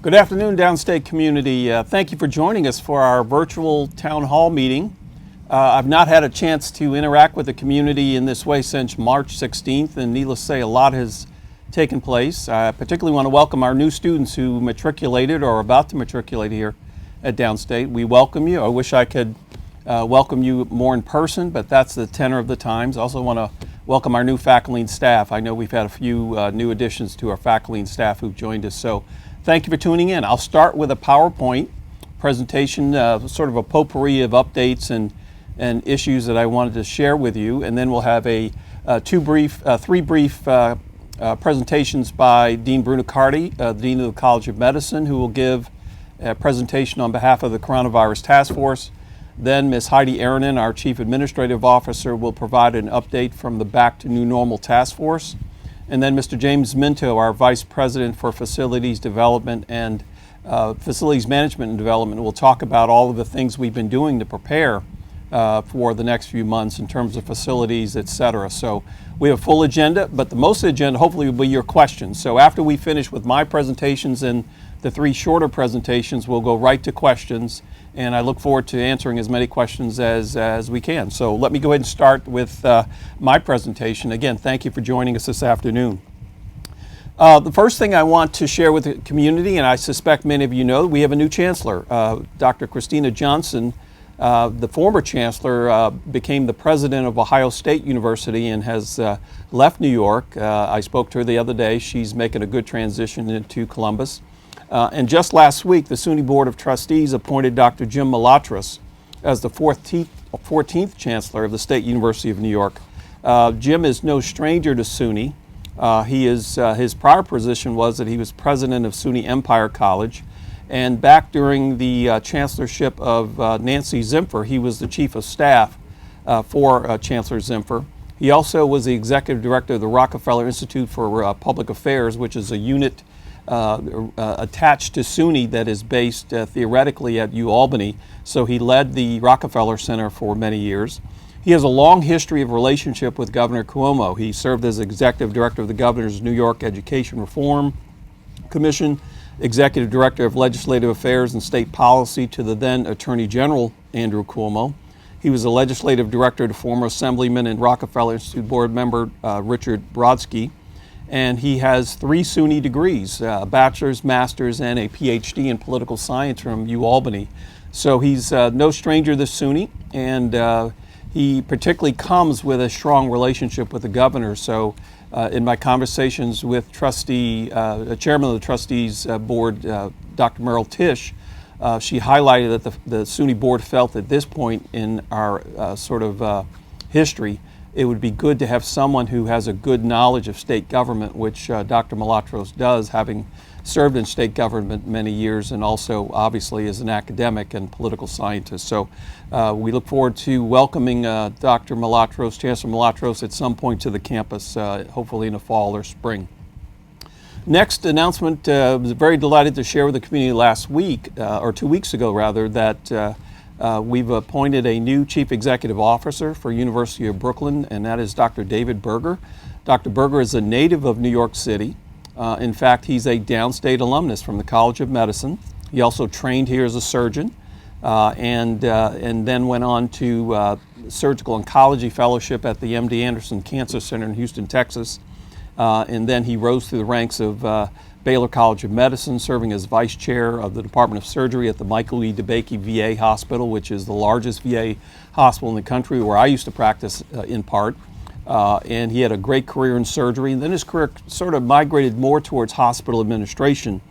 Good afternoon, Downstate community. Thank you for joining us for our virtual town hall meeting. I've not had a chance to interact with the community in this way since March 16th, and needless to say, a lot has taken place. I particularly want to welcome our new students who matriculated or are about to matriculate here at Downstate. We welcome you. I wish I could welcome you more in person, but that's the tenor of the times. I also want to welcome our new faculty and staff. I know we've had a few new additions to our faculty and staff who've joined us, so thank you for tuning in. I'll start with a PowerPoint presentation, sort of a potpourri of updates and issues that I wanted to share with you, and then we'll have three brief presentations by Dean Bruno Cardi, the Dean of the College of Medicine, who will give a presentation on behalf of the Coronavirus Task Force. Then Ms. Heidi Aronin, our Chief Administrative Officer, will provide an update from the Back to New Normal Task Force. And then Mr. James Minto, our Vice President for Facilities Development and Facilities Management and Development, will talk about all of the things we've been doing to prepare for the next few months in terms of facilities, et cetera. So we have a full agenda, but the most of the agenda hopefully will be your questions. So after we finish with my presentations and the three shorter presentations, we'll go right to questions, and I look forward to answering as many questions as we can. So let me go ahead and start with my presentation. Again, thank you for joining us this afternoon. The first thing I want to share with the community, and I suspect many of you know, we have a new chancellor. Dr. Christina Johnson, the former chancellor, became the president of Ohio State University and has left New York. I spoke to her the other day. She's making a good transition into Columbus. And just last week, the SUNY Board of Trustees appointed Dr. Jim Malatros as the 14th Chancellor of the State University of New York. Jim is no stranger to SUNY. His prior position was that he was president of SUNY Empire College. And back during the chancellorship of Nancy Zimpher, he was the chief of staff for Chancellor Zimpher. He also was the executive director of the Rockefeller Institute for Public Affairs, which is a unit attached to SUNY that is based theoretically at UAlbany. So he led the Rockefeller Center for many years. He has a long history of relationship with Governor Cuomo. He served as executive director of the governor's New York Education Reform Commission, executive director of legislative affairs and state policy to the then Attorney General Andrew Cuomo. He was a legislative director to former Assemblyman and Rockefeller Institute board member Richard Brodsky. And he has 3 SUNY degrees, a bachelor's, master's, and a PhD in political science from UAlbany. So he's no stranger to SUNY, and he particularly comes with a strong relationship with the governor. So in my conversations with chairman of the trustees board, Dr. Merrill Tisch, she highlighted that the SUNY board felt at this point in our history, it would be good to have someone who has a good knowledge of state government, which Dr. Malatros does, having served in state government many years and also obviously as an academic and political scientist. So we look forward to welcoming Dr. Malatros, Chancellor Malatros, at some point to the campus, hopefully in the fall or spring. Next announcement, I was very delighted to share with the community last week, or 2 weeks ago rather, that we've appointed a new Chief Executive Officer for University of Brooklyn, and that is Dr. David Berger. Dr. Berger is a native of New York City. In fact, he's a Downstate alumnus from the College of Medicine. He also trained here as a surgeon and then went on to Surgical Oncology Fellowship at the MD Anderson Cancer Center in Houston, Texas. And then he rose through the ranks of Baylor College of Medicine, serving as vice chair of the Department of Surgery at the Michael E. DeBakey VA Hospital, which is the largest VA hospital in the country, where I used to practice in part. And he had a great career in surgery. And then his career sort of migrated more towards hospital administration.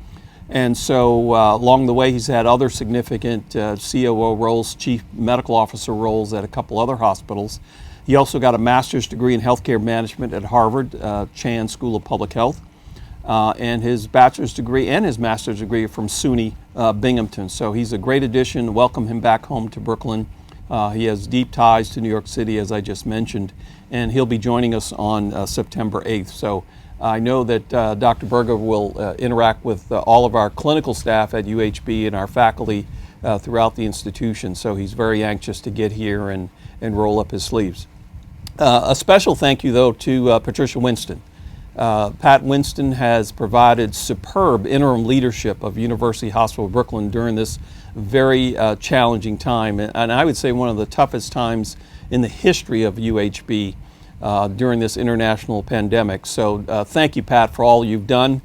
And so along the way, he's had other significant COO roles, chief medical officer roles at a couple other hospitals. He also got a master's degree in healthcare management at Harvard Chan School of Public Health. And his bachelor's degree and his master's degree from SUNY Binghamton. So he's a great addition. Welcome him back home to Brooklyn. He has deep ties to New York City, as I just mentioned, and he'll be joining us on September 8th. So I know that Dr. Berger will interact with all of our clinical staff at UHB and our faculty throughout the institution. So he's very anxious to get here and roll up his sleeves. A special thank you, though, to Patricia Winston. Pat Winston has provided superb interim leadership of University Hospital of Brooklyn during this very challenging time, and I would say one of the toughest times in the history of UHB during this international pandemic. So thank you, Pat, for all you've done.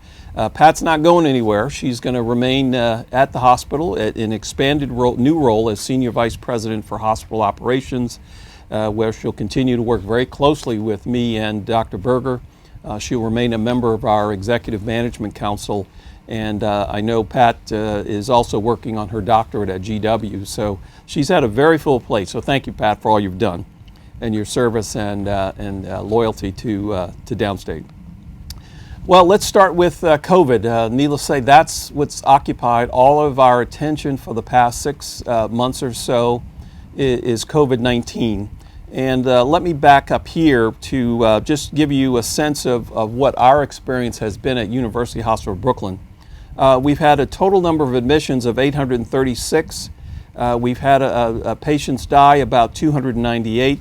Pat's not going anywhere. She's going to remain at the hospital in an expanded new role as Senior Vice President for Hospital Operations, where she'll continue to work very closely with me and Dr. Berger. She'll remain a member of our Executive Management Council, and I know Pat is also working on her doctorate at GW, so she's had a very full plate. So thank you, Pat, for all you've done and your service and loyalty to Downstate. Well, let's start with COVID. Needless to say, that's what's occupied all of our attention for the past 6 months or so is COVID-19. And let me back up here to just give you a sense of what our experience has been at University Hospital of Brooklyn. We've had a total number of admissions of 836. We've had patients die about 298.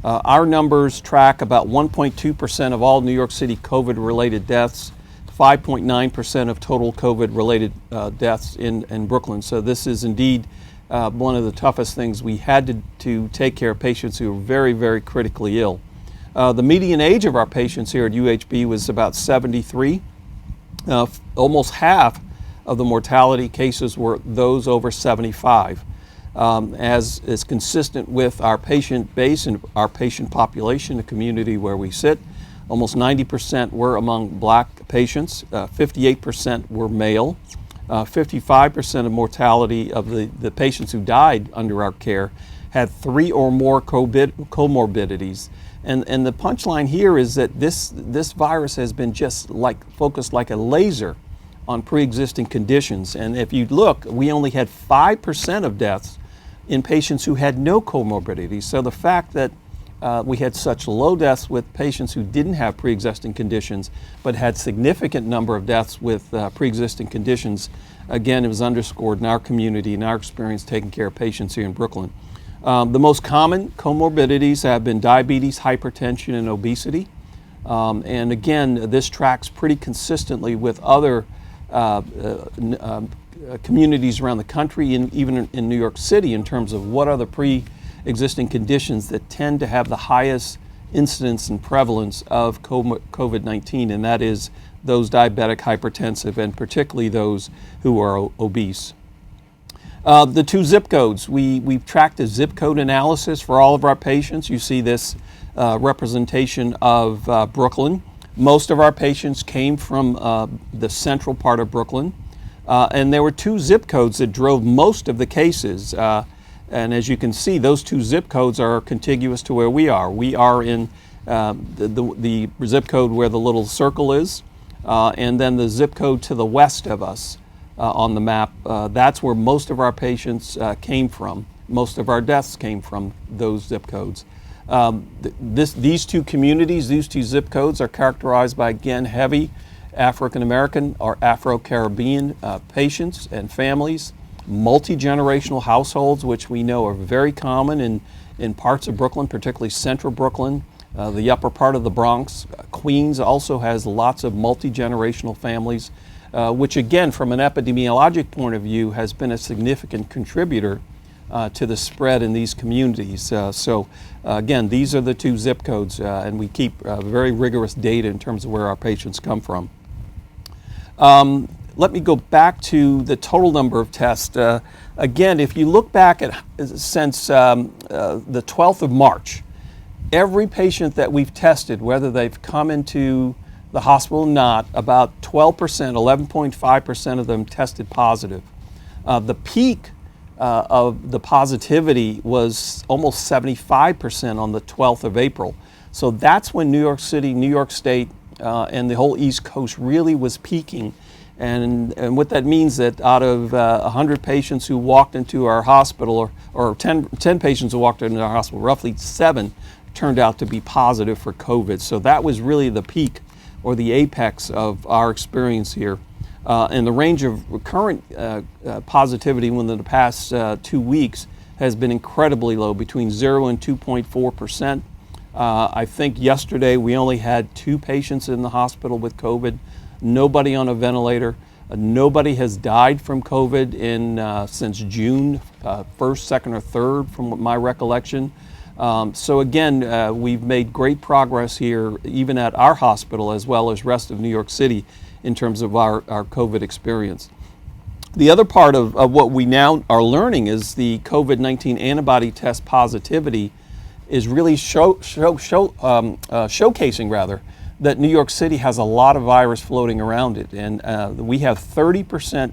Our numbers track about 1.2% of all New York City COVID-related deaths, 5.9% of total COVID-related deaths in Brooklyn. So this is indeed one of the toughest things. We had to take care of patients who were very, very critically ill. The median age of our patients here at UHB was about 73. Almost half of the mortality cases were those over 75. As is consistent with our patient base and our patient population, the community where we sit, almost 90% were among black patients, 58% were male, 55% of mortality of the patients who died under our care had 3 or more comorbidities. And the punchline here is that this virus has been just focused like a laser on pre-existing conditions. And if you look, we only had 5% of deaths in patients who had no comorbidities. So the fact that we had such low deaths with patients who didn't have pre-existing conditions, but had significant number of deaths with pre-existing conditions, again, it was underscored in our community, in our experience taking care of patients here in Brooklyn. The most common comorbidities have been diabetes, hypertension, and obesity. And again, this tracks pretty consistently with other communities around the country and even in New York City in terms of what are the pre-existing conditions that tend to have the highest incidence and prevalence of COVID-19, and that is those diabetic, hypertensive, and particularly those who are obese. The 2 zip codes, we've tracked a zip code analysis for all of our patients. You see this representation of Brooklyn. Most of our patients came from the central part of Brooklyn. And there were 2 zip codes that drove most of the cases. And as you can see, those 2 zip codes are contiguous to where we are. We are in the zip code where the little circle is, and then the zip code to the west of us on the map. That's where most of our patients came from. Most of our deaths came from those zip codes. These 2 communities, these 2 zip codes are characterized by, again, heavy African American or Afro-Caribbean patients and families, multi-generational households, which we know are very common in parts of Brooklyn, particularly central Brooklyn, the upper part of the Bronx. Queens also has lots of multi-generational families, which again, from an epidemiologic point of view, has been a significant contributor to the spread in these communities. So again, these are the 2 zip codes, and we keep very rigorous data in terms of where our patients come from. Let me go back to the total number of tests. Again, if you look back at since the 12th of March, every patient that we've tested, whether they've come into the hospital or not, about 12%, 11.5% of them tested positive. The peak of the positivity was almost 75% on the 12th of April. So that's when New York City, New York State, and the whole East Coast really was peaking. And what that means that out of 100 patients who walked into our hospital, or 10 patients who walked into our hospital, roughly 7 turned out to be positive for COVID. So that was really the peak or the apex of our experience here. And the range of current positivity within the past 2 weeks has been incredibly low, between 0 and 2.4%. I think yesterday we only had 2 patients in the hospital with COVID, nobody on a ventilator. Nobody has died from COVID since June 1st, 2nd, or 3rd, from my recollection. So again, we've made great progress here, even at our hospital as well as rest of New York City, in terms of our COVID experience. The other part of what we now are learning is the COVID-19 antibody test positivity is really showcasing that New York City has a lot of virus floating around it, and we have 30%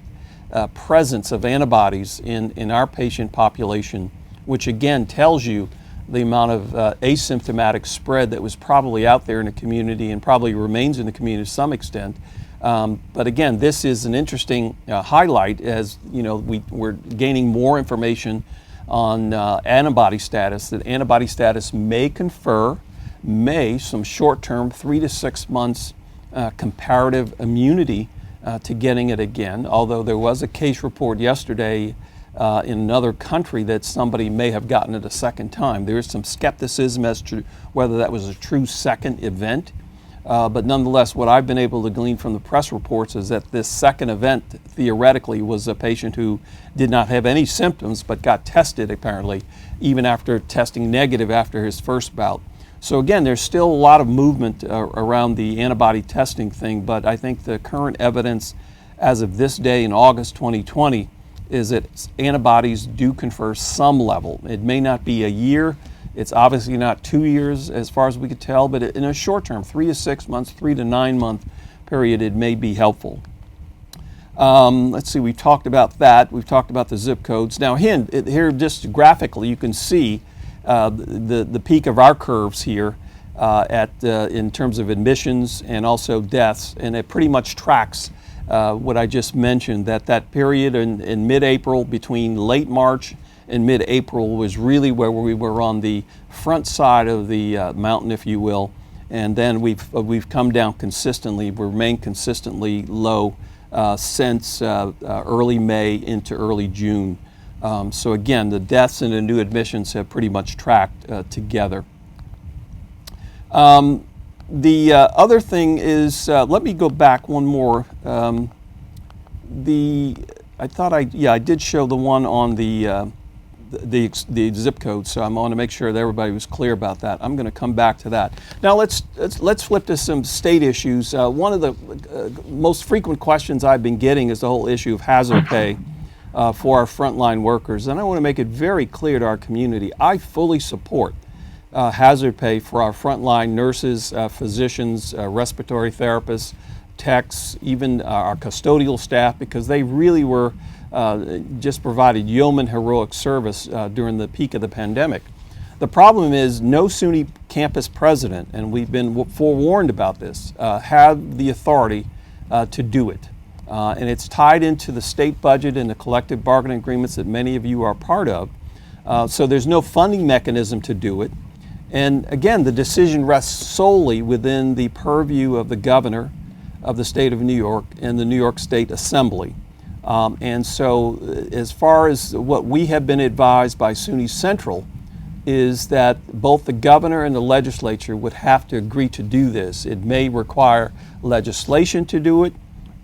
presence of antibodies in our patient population, which again tells you the amount of asymptomatic spread that was probably out there in the community and probably remains in the community to some extent. But again, this is an interesting highlight, as you know, we're gaining more information on antibody status. That antibody status may confer some short-term 3 to 6 months comparative immunity to getting it again, although there was a case report yesterday in another country that somebody may have gotten it a second time. There is some skepticism as to whether that was a true second event, but nonetheless, what I've been able to glean from the press reports is that this second event theoretically was a patient who did not have any symptoms but got tested apparently even after testing negative after his first bout. So again, there's still a lot of movement around the antibody testing thing, but I think the current evidence as of this day in August 2020 is that antibodies do confer some level. It may not be a year, it's obviously not 2 years as far as we could tell, but in a short term, 3 to 6 months, 3 to 9 month period, it may be helpful. Let's see, we've talked about that. We've talked about the zip codes. Now here just graphically, you can see the peak of our curves here in terms of admissions and also deaths, and it pretty much tracks what I just mentioned, that period in mid-April, between late March and mid-April, was really where we were on the front side of the mountain, if you will, and then we've come down consistently, remained consistently low since early May into early June. So again, the deaths and the new admissions have pretty much tracked together. The other thing is, let me go back one more. I did show the one on the zip code, so I want to make sure that everybody was clear about that. I'm going to come back to that. Now let's flip to some state issues. One of the most frequent questions I've been getting is the whole issue of hazard pay for our frontline workers, and I want to make it very clear to our community, I fully support hazard pay for our frontline nurses, physicians, respiratory therapists, techs, even our custodial staff, because they really were just provided yeoman heroic service during the peak of the pandemic. The problem is no SUNY campus president, and we've been forewarned about this, have the authority to do it. And it's tied into the state budget and the collective bargaining agreements that many of you are part of. So there's no funding mechanism to do it. And again, the decision rests solely within the purview of the governor of the state of New York and the New York State Assembly. And so as far as what we have been advised by SUNY Central is that both the governor and the legislature would have to agree to do this. It may require legislation to do it,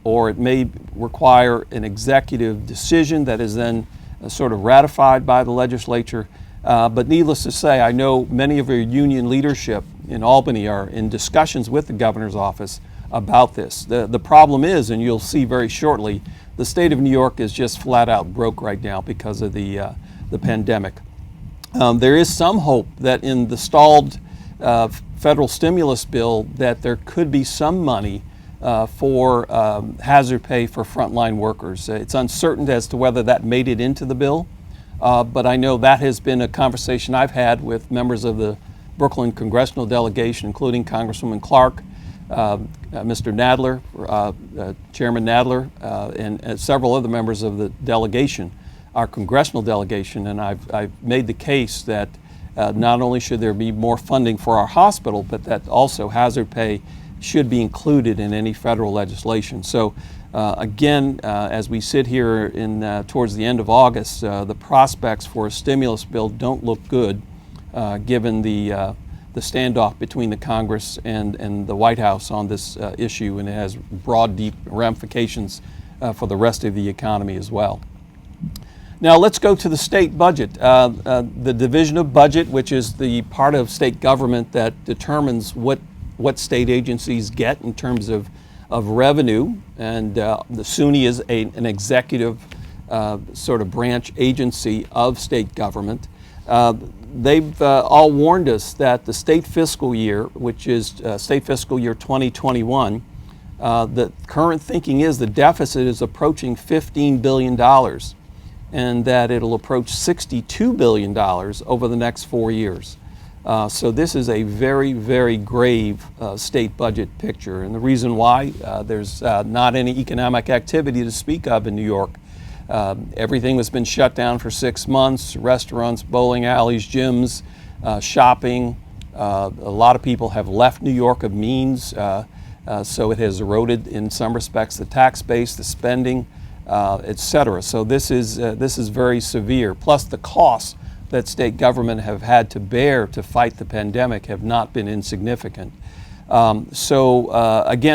or it may require an executive decision that is then sort of ratified by the legislature. But needless to say, I know many of our union leadership in Albany are in discussions with the governor's office about this. The problem is, and you'll see very shortly, the state of New York is just flat out broke right now because of the pandemic. There is some hope that in the stalled federal stimulus bill that there could be some money for hazard pay for frontline workers. It's uncertain as to whether that made it into the bill, but I know that has been a conversation I've had with members of the Brooklyn congressional delegation, including Congresswoman Clark, Mr. Nadler, Chairman Nadler, and several other members of the delegation, our congressional delegation, and I've made the case that not only should there be more funding for our hospital, but that also hazard pay should be included in any federal legislation. So again, as we sit here towards the end of August, the prospects for a stimulus bill don't look good given the the standoff between the Congress and the White House on this issue, and it has broad, deep ramifications for the rest of the economy as well. Now let's go to the state budget. The division of budget, which is the part of state government that determines what state agencies get in terms of revenue, and the SUNY is an executive sort of branch agency of state government. They've all warned us that the state fiscal year, which is state fiscal year 2021, the current thinking is the deficit is approaching $15 billion, and that it'll approach $62 billion over the next 4 years. So this is a very, very grave state budget picture. And the reason why, there's not any economic activity to speak of in New York. Everything has been shut down for 6 months: restaurants, bowling alleys, gyms, shopping. A lot of people have left New York of means, so it has eroded in some respects the tax base, the spending, etc. So this is very severe. Plus the costs that state government have had to bear to fight the pandemic have not been insignificant. Again,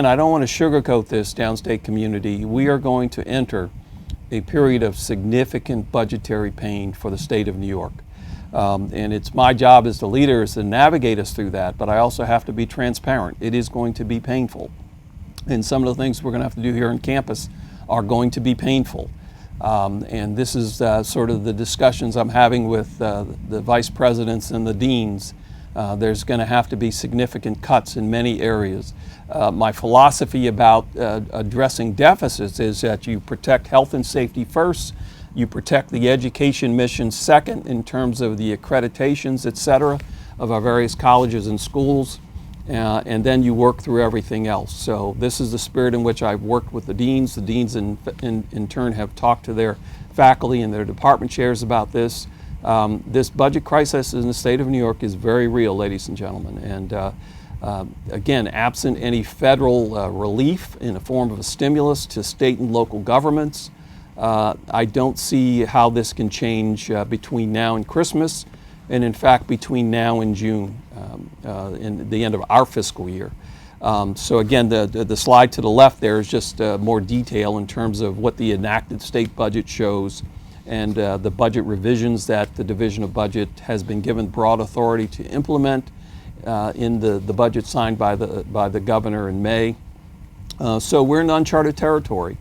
I don't want to sugarcoat this, downstate community. We are going to enter a period of significant budgetary pain for the state of New York. And it's my job as the leader is to navigate us through that, but I also have to be transparent. It is going to be painful. And some of the things we're going to have to do here on campus are going to be painful. And this is sort of the discussions I'm having with the vice presidents and the deans. There's going to have to be significant cuts in many areas. My philosophy about addressing deficits is that you protect health and safety first, you protect the education mission second in terms of the accreditations, et cetera, of our various colleges and schools, and then you work through everything else. So this is the spirit in which I've worked with the deans. The deans in turn have talked to their faculty and their department chairs about this. This budget crisis in the state of New York is very real, ladies and gentlemen. And again, absent any federal relief in the form of a stimulus to state and local governments, I don't see how this can change between now and Christmas, and in fact between now and June, in the end of our fiscal year. So again, the slide to the left there is just more detail in terms of what the enacted state budget shows, and the budget revisions that the Division of Budget has been given broad authority to implement in the budget signed by the governor in May. So we're in uncharted territory.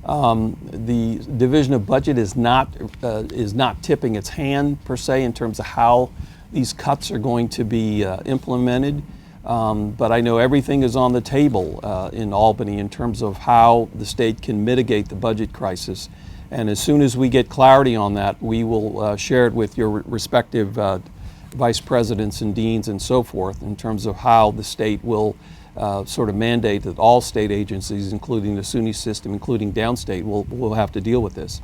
The Division of Budget is not tipping its hand per se in terms of how these cuts are going to be implemented, but I know everything is on the table in Albany in terms of how the state can mitigate the budget crisis. And as soon as we get clarity on that, we will share it with your respective vice presidents and deans and so forth in terms of how the state will sort of mandate that all state agencies, including the SUNY system, including downstate, will have to deal with this.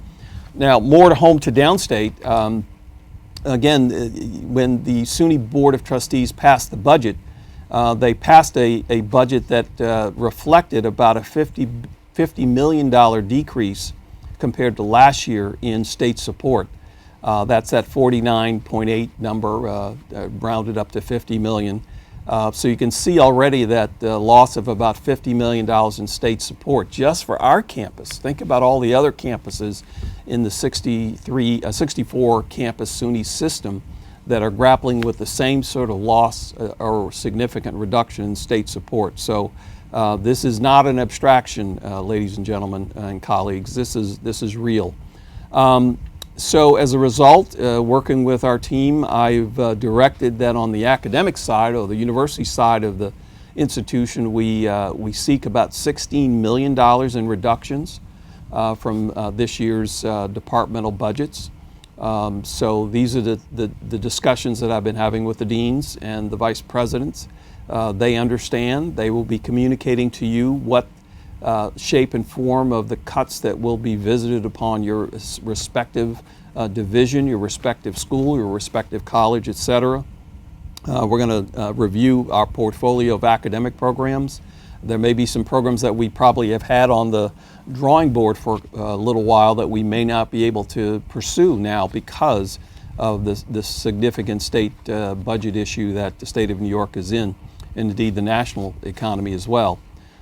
Now, more to home to downstate. Again, when the SUNY Board of Trustees passed the budget, they passed a budget that reflected about a $50 million decrease compared to last year in state support. That's that 49.8 number, rounded up to 50 million. So you can see already that the loss of about $50 million in state support just for our campus. Think about all the other campuses in the 64 campus SUNY system that are grappling with the same sort of loss or significant reduction in state support. So this is not an abstraction, ladies and gentlemen and colleagues. This is real. So as a result, working with our team, I've directed that on the academic side or the university side of the institution, we seek about $16 million in reductions from this year's departmental budgets. So these are the discussions that I've been having with the deans and the vice presidents. They understand. They will be communicating to you what shape and form of the cuts that will be visited upon your respective division, your respective school, your respective college, etc. We're going to review our portfolio of academic programs. There may be some programs that we probably have had on the drawing board for a little while that we may not be able to pursue now because of this significant state budget issue that the state of New York is in, and indeed the national economy as well.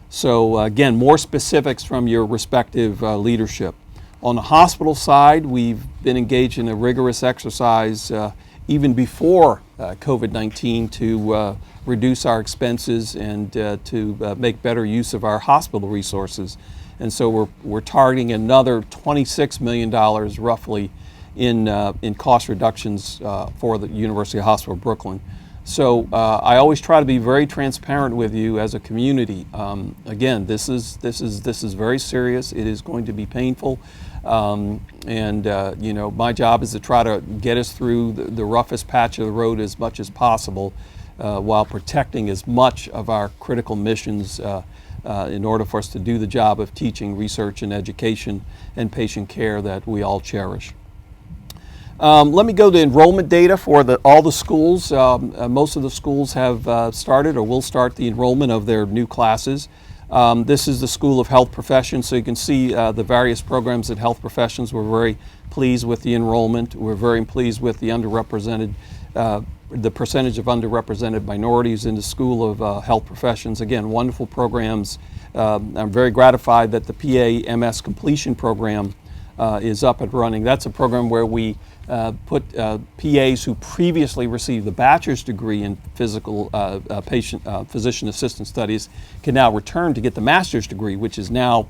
So again, more specifics from your respective leadership. On the hospital side, we've been engaged in a rigorous exercise even before COVID-19 to reduce our expenses and to make better use of our hospital resources. And so we're targeting another $26 million roughly in cost reductions for the University Hospital of Brooklyn. So I always try to be very transparent with you as a community. Again, this is very serious. It is going to be painful, and you know, my job is to try to get us through the roughest patch of the road as much as possible, while protecting as much of our critical missions in order for us to do the job of teaching, research, and education and patient care that we all cherish. Let me go to enrollment data for all the schools. Most of the schools have started or will start the enrollment of their new classes. This is the School of Health Professions, so you can see the various programs at Health Professions. We're very pleased with the enrollment. We're very pleased with the underrepresented, the percentage of underrepresented minorities in the School of Health Professions. Again, wonderful programs. I'm very gratified that the PA MS completion program is up and running. That's a program where we put PAs who previously received the bachelor's degree in physician assistant studies can now return to get the master's degree, which is now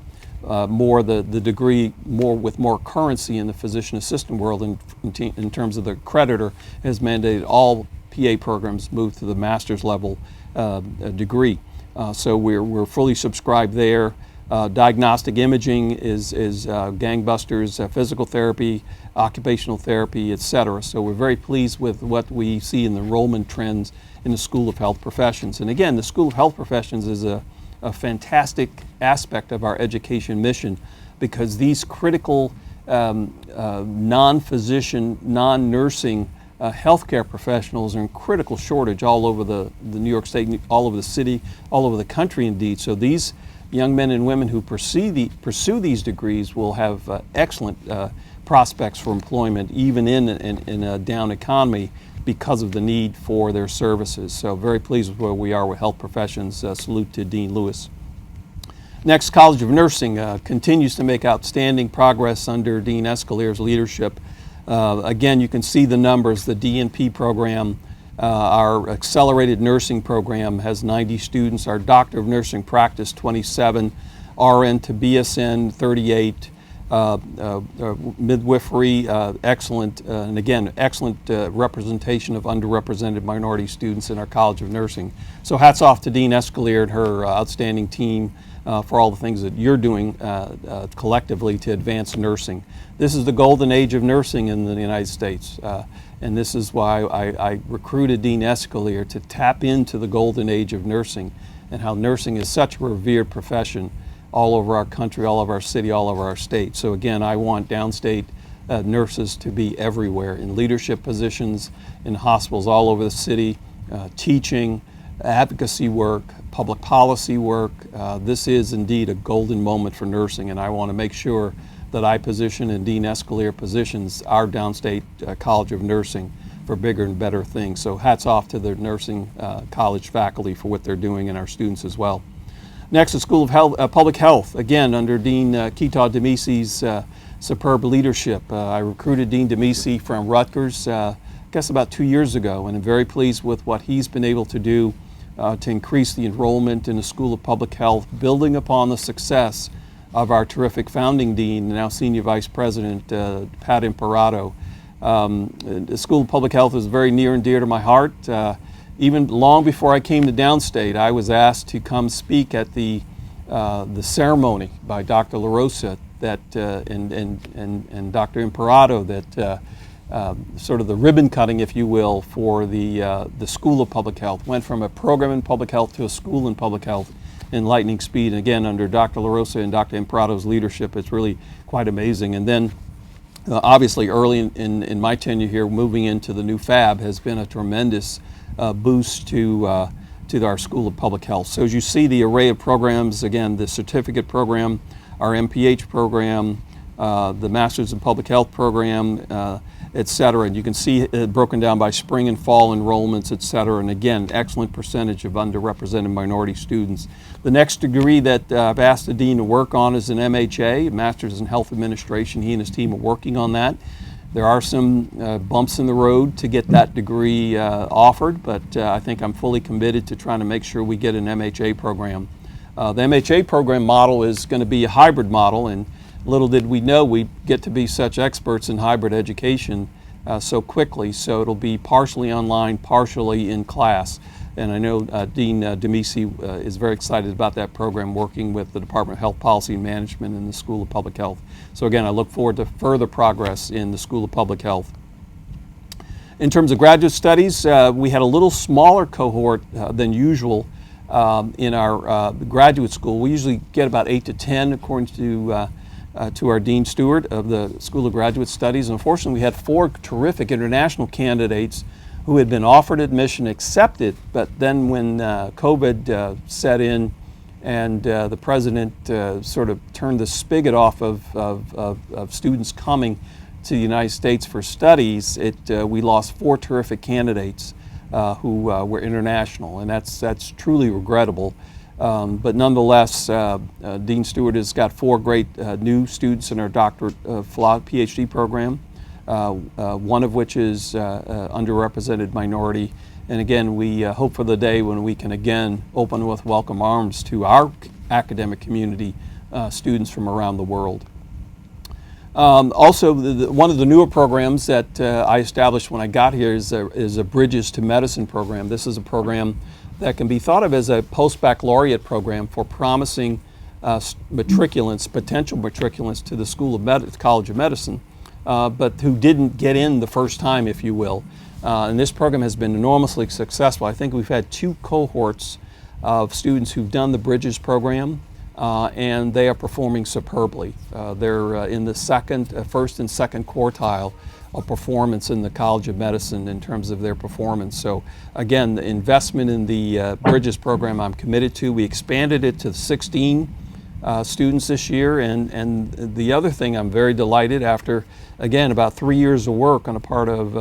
more the degree with more currency in the physician assistant world in terms of the accreditor has mandated all PA programs move to the master's level degree. So we're fully subscribed there. Diagnostic imaging is gangbusters, physical therapy, occupational therapy, etc. So we're very pleased with what we see in the enrollment trends in the School of Health Professions. And again, the School of Health Professions is a fantastic aspect of our education mission, because these critical non-physician, non-nursing healthcare professionals are in critical shortage all over the New York State, all over the city, all over the country indeed. So these young men and women who pursue these degrees will have excellent prospects for employment, even in a down economy, because of the need for their services. So very pleased with where we are with Health Professions. Salute to Dean Lewis. Next, College of Nursing continues to make outstanding progress under Dean Escalier's leadership. Again, you can see the numbers. The DNP program, our accelerated nursing program has 90 students. Our Doctor of Nursing Practice, 27. RN to BSN, 38. Midwifery, excellent, and again, excellent representation of underrepresented minority students in our College of Nursing. So hats off to Dean Escalier and her outstanding team for all the things that you're doing collectively to advance nursing. This is the golden age of nursing in the United States, and this is why I recruited Dean Escalier to tap into the golden age of nursing and how nursing is such a revered profession all over our country, all over our city, all over our state. So again, I want downstate nurses to be everywhere in leadership positions, in hospitals all over the city, teaching, advocacy work, public policy work. This is indeed a golden moment for nursing, and I want to make sure that I position and Dean Escalier positions our Downstate College of Nursing for bigger and better things. So hats off to the nursing college faculty for what they're doing, and our students as well. Next, the School of Public Health, again under Dean Keitaw Demisi's superb leadership. I recruited Dean Demisi from Rutgers, I guess about 2 years ago, and I'm very pleased with what he's been able to do to increase the enrollment in the School of Public Health, building upon the success of our terrific founding dean, now Senior Vice President Pat Imparato. The School of Public Health is very near and dear to my heart. Even long before I came to Downstate, I was asked to come speak at the ceremony by Dr. LaRosa and Dr. Imparato that sort of the ribbon cutting, if you will, for the School of Public Health. Went from a program in public health to a school in public health in lightning speed. And again, under Dr. LaRosa and Dr. Imparato's leadership, it's really quite amazing. And then obviously early in my tenure here, moving into the new fab has been a tremendous boost to our School of Public Health. So as you see the array of programs, again, the certificate program, our MPH program, the Masters in Public Health program, et cetera. And you can see it broken down by spring and fall enrollments, et cetera. And again, excellent percentage of underrepresented minority students. The next degree that I've asked the dean to work on is an MHA, Master's in Health Administration. He and his team are working on that. There are some bumps in the road to get that degree offered, but I think I'm fully committed to trying to make sure we get an MHA program. The MHA program model is going to be a hybrid model, and little did we know we'd get to be such experts in hybrid education so quickly. So it'll be partially online, partially in class. And I know Dean Demisi is very excited about that program, working with the Department of Health Policy and Management and the School of Public Health. So again, I look forward to further progress in the School of Public Health. In terms of graduate studies, we had a little smaller cohort than usual in our graduate school. We usually get about 8 to 10 according to our Dean Stewart of the School of Graduate Studies. And unfortunately, we had 4 terrific international candidates who had been offered admission, accepted, but then when COVID set in and the president sort of turned the spigot off of students coming to the United States for studies, we lost 4 terrific candidates who were international, and that's truly regrettable. But nonetheless, Dean Stewart has got 4 great new students in our doctorate PhD program, one of which is underrepresented minority. And again, we hope for the day when we can again open with welcome arms to our academic community, students from around the world. Also, one of the newer programs that I established when I got here is a Bridges to Medicine program. This is a program that can be thought of as a post-baccalaureate program for promising matriculants, potential matriculants to the College of Medicine, but who didn't get in the first time, if you will. And this program has been enormously successful. I think we've had 2 cohorts of students who've done the Bridges program, and they are performing superbly. They're in the first and second quartile of performance in the College of Medicine in terms of their performance. So again, the investment in the Bridges program I'm committed to. We expanded it to 16 students this year, and the other thing I'm very delighted after, again, about 3 years of work on the part of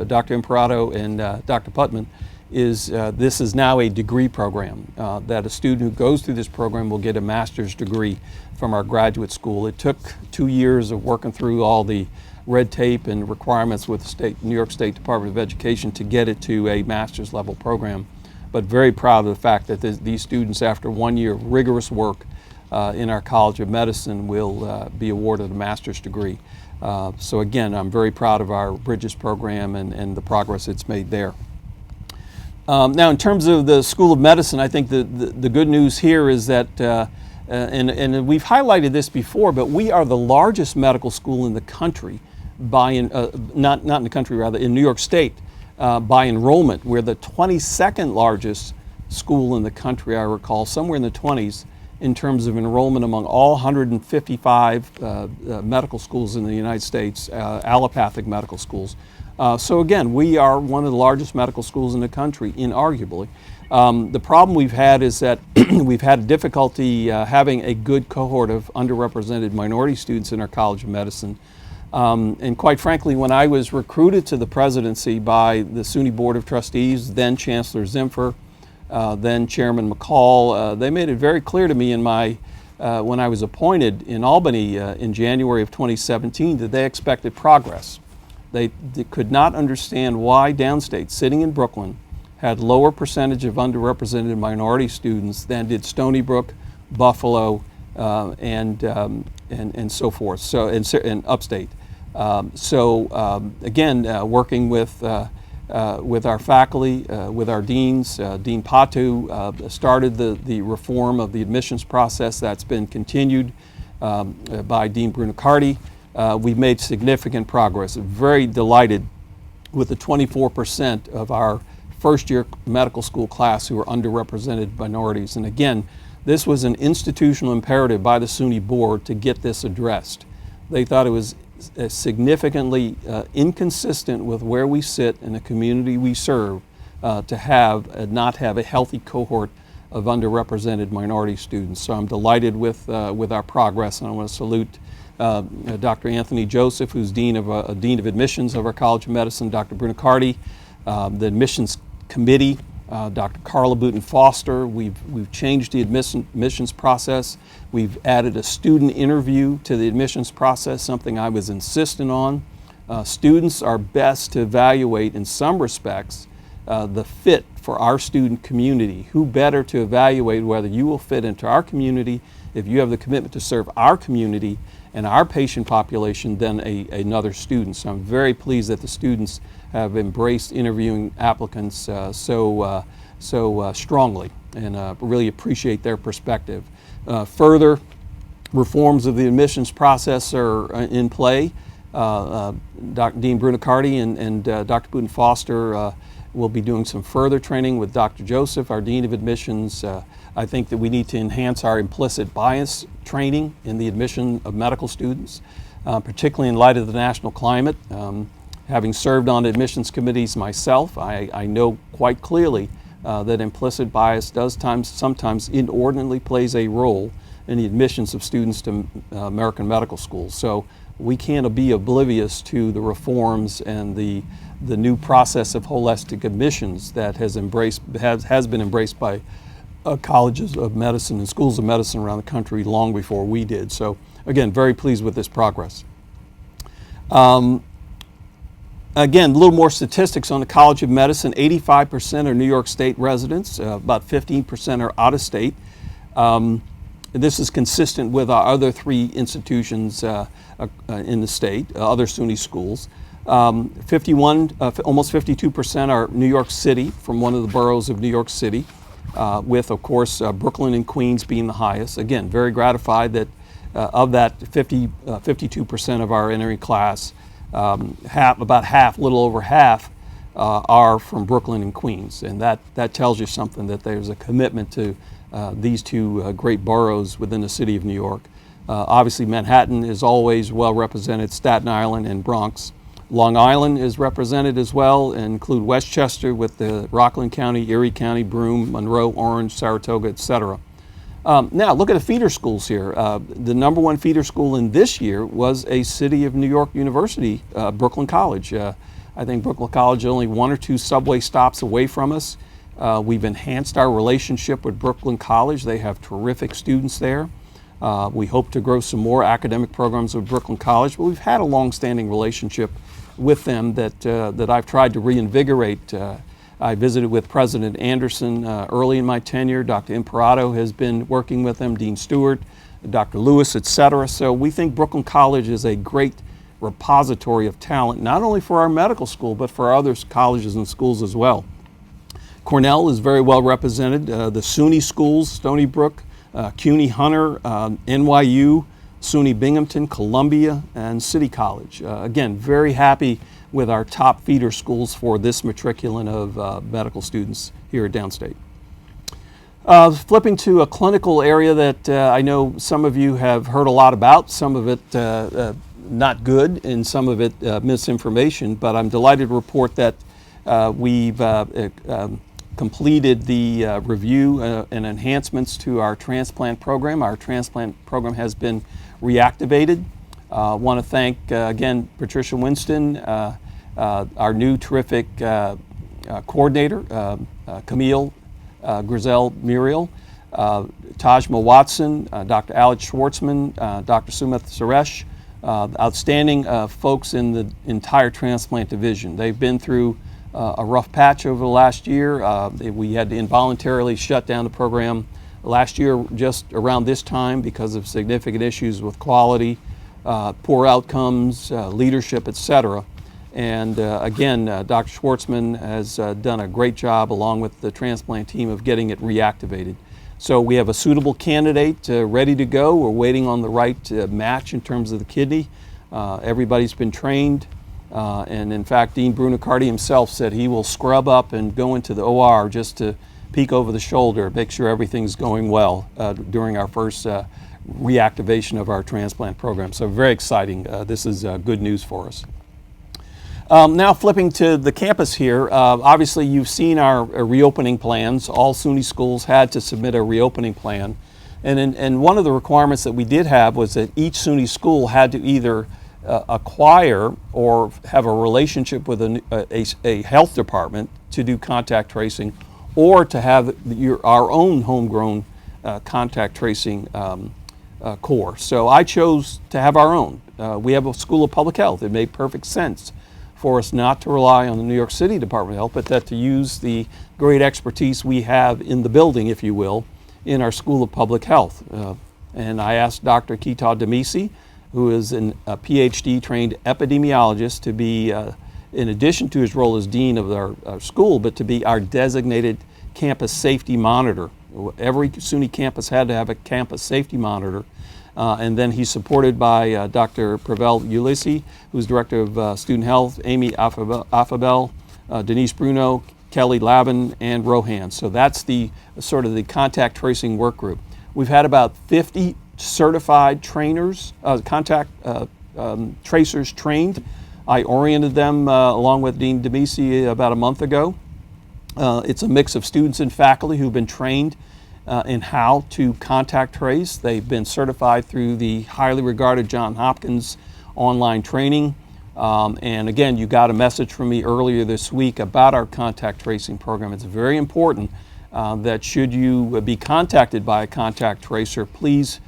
Dr. Imparato and Dr. Putman, is this is now a degree program, that a student who goes through this program will get a master's degree from our graduate school. It took 2 years of working through all the red tape and requirements with the New York State Department of Education to get it to a master's level program. But very proud of the fact that these students, after 1 year of rigorous work in our College of Medicine, will be awarded a master's degree. So again, I'm very proud of our Bridges program and the progress it's made there. Now, in terms of the School of Medicine, I think the good news here is that, and we've highlighted this before, but we are the largest medical school in the country not in the country, rather, in New York State by enrollment. We're the 22nd largest school in the country, I recall, somewhere in the 20s in terms of enrollment among all 155 medical schools in the United States, allopathic medical schools. So again, we are one of the largest medical schools in the country, inarguably. The problem we've had is that we've had difficulty having a good cohort of underrepresented minority students in our College of Medicine. And quite frankly, when I was recruited to the presidency by the SUNY Board of Trustees, then Chancellor Zimpher, then Chairman McCall, they made it very clear to me in when I was appointed in Albany in January of 2017 that they expected progress. They could not understand why Downstate, sitting in Brooklyn, had lower percentage of underrepresented minority students than did Stony Brook, Buffalo, and so forth. So and upstate. Again, working with our faculty, with our deans, Dean Patu started the reform of the admissions process. That's been continued by Dean Bruno-Cardi. We've made significant progress. Very delighted with the 24% of our first-year medical school class who are underrepresented minorities. And again, this was an institutional imperative by the SUNY board to get this addressed. They thought it was significantly inconsistent with where we sit in the community we serve to not have a healthy cohort of underrepresented minority students. So I'm delighted with our progress, and I want to salute Dr. Anthony Joseph, who's Dean of Admissions of our College of Medicine, Dr. Brunacardi, the Admissions Committee, Dr. Carla Booten Foster. We've changed the admissions process. We've added a student interview to the admissions process, something I was insistent on. Students are best to evaluate, in some respects, the fit for our student community. Who better to evaluate whether you will fit into our community if you have the commitment to serve our community and our patient population than another student. So I'm very pleased that the students have embraced interviewing applicants so strongly, and really appreciate their perspective. Further reforms of the admissions process are in play. Dr. Dean Brunacardi and Dr. Booten Foster will be doing some further training with Dr. Joseph, our Dean of Admissions. I think that we need to enhance our implicit bias training in the admission of medical students, particularly in light of the national climate. Having served on admissions committees myself, I know quite clearly that implicit bias does sometimes inordinately plays a role in the admissions of students to American medical schools. So we can't be oblivious to the reforms and the new process of holistic admissions that has been embraced by colleges of medicine and schools of medicine around the country long before we did. So again, very pleased with this progress. Again, a little more statistics on the College of Medicine. 85% are New York State residents, about 15% are out of state. This is consistent with our other three institutions in the state, other SUNY schools. Almost 52% are New York City, from one of the boroughs of New York City, with, of course, Brooklyn and Queens being the highest. Again, very gratified that of that 52% of our entering class, about half, a little over half, are from Brooklyn and Queens. And that tells you something, that there's a commitment to these two great boroughs within the city of New York. Obviously, Manhattan is always well represented, Staten Island and Bronx. Long Island is represented as well, and include Westchester with the Rockland County, Erie County, Broome, Monroe, Orange, Saratoga, etc. Now, look at the feeder schools here. The number one feeder school in this year was a City of New York University, Brooklyn College. I think Brooklyn College is only 1 or 2 subway stops away from us. We've enhanced our relationship with Brooklyn College. They have terrific students there. We hope to grow some more academic programs with Brooklyn College, but we've had a long-standing relationship with them that I've tried to reinvigorate. I visited with President Anderson early in my tenure. Dr. Imperato has been working with them, Dean Stewart, Dr. Lewis, etc. So we think Brooklyn College is a great repository of talent, not only for our medical school, but for other colleges and schools as well. Cornell is very well represented. The SUNY schools, Stony Brook, CUNY Hunter, NYU, SUNY Binghamton, Columbia, and City College. Again, very happy with our top feeder schools for this matriculant of medical students here at Downstate. Flipping to a clinical area that I know some of you have heard a lot about, some of it not good and some of it misinformation, but I'm delighted to report that we've completed the review and enhancements to our transplant program. Our transplant program has been reactivated. I want to thank again Patricia Winston, our new terrific coordinator, Camille Grizel Muriel, Tajma Watson, Dr. Alex Schwartzman, Dr. Sumit Suresh, outstanding folks in the entire transplant division. They've been through a rough patch over the last year. We had to involuntarily shut down the program last year just around this time because of significant issues with quality, poor outcomes, leadership, etc. And again, Dr. Schwartzman has done a great job along with the transplant team of getting it reactivated. So we have a suitable candidate ready to go. We're waiting on the right match in terms of the kidney. Everybody's been trained. And in fact, Dean Brunacardi himself said he will scrub up and go into the OR just to peek over the shoulder, make sure everything's going well during our first reactivation of our transplant program. So very exciting. This is good news for us. Now flipping to the campus here, obviously you've seen our reopening plans. All SUNY schools had to submit a reopening plan. And one of the requirements that we did have was that each SUNY school had to either acquire or have a relationship with a health department to do contact tracing, or to have our own homegrown contact tracing core. So I chose to have our own. We have a School of Public Health. It made perfect sense for us not to rely on the New York City Department of Health, but that to use the great expertise we have in the building, if you will, in our School of Public Health. And I asked Dr. Keita Demisi, who is a PhD trained epidemiologist, to be, in addition to his role as dean of our school, but to be our designated campus safety monitor. Every SUNY campus had to have a campus safety monitor. And then he's supported by Dr. Prevel Ulyssi, who's Director of Student Health, Amy Affabel, Denise Bruno, Kelly Lavin, and Rohan. So that's the sort of the contact tracing work group. We've had about 50 certified trainers, contact tracers trained. I oriented them along with Dean Demisi about a month ago. It's a mix of students and faculty who've been trained in how to contact trace. They've been certified through the highly regarded Johns Hopkins online training. And again, you got a message from me earlier this week about our contact tracing program. It's very important that should you be contacted by a contact tracer, please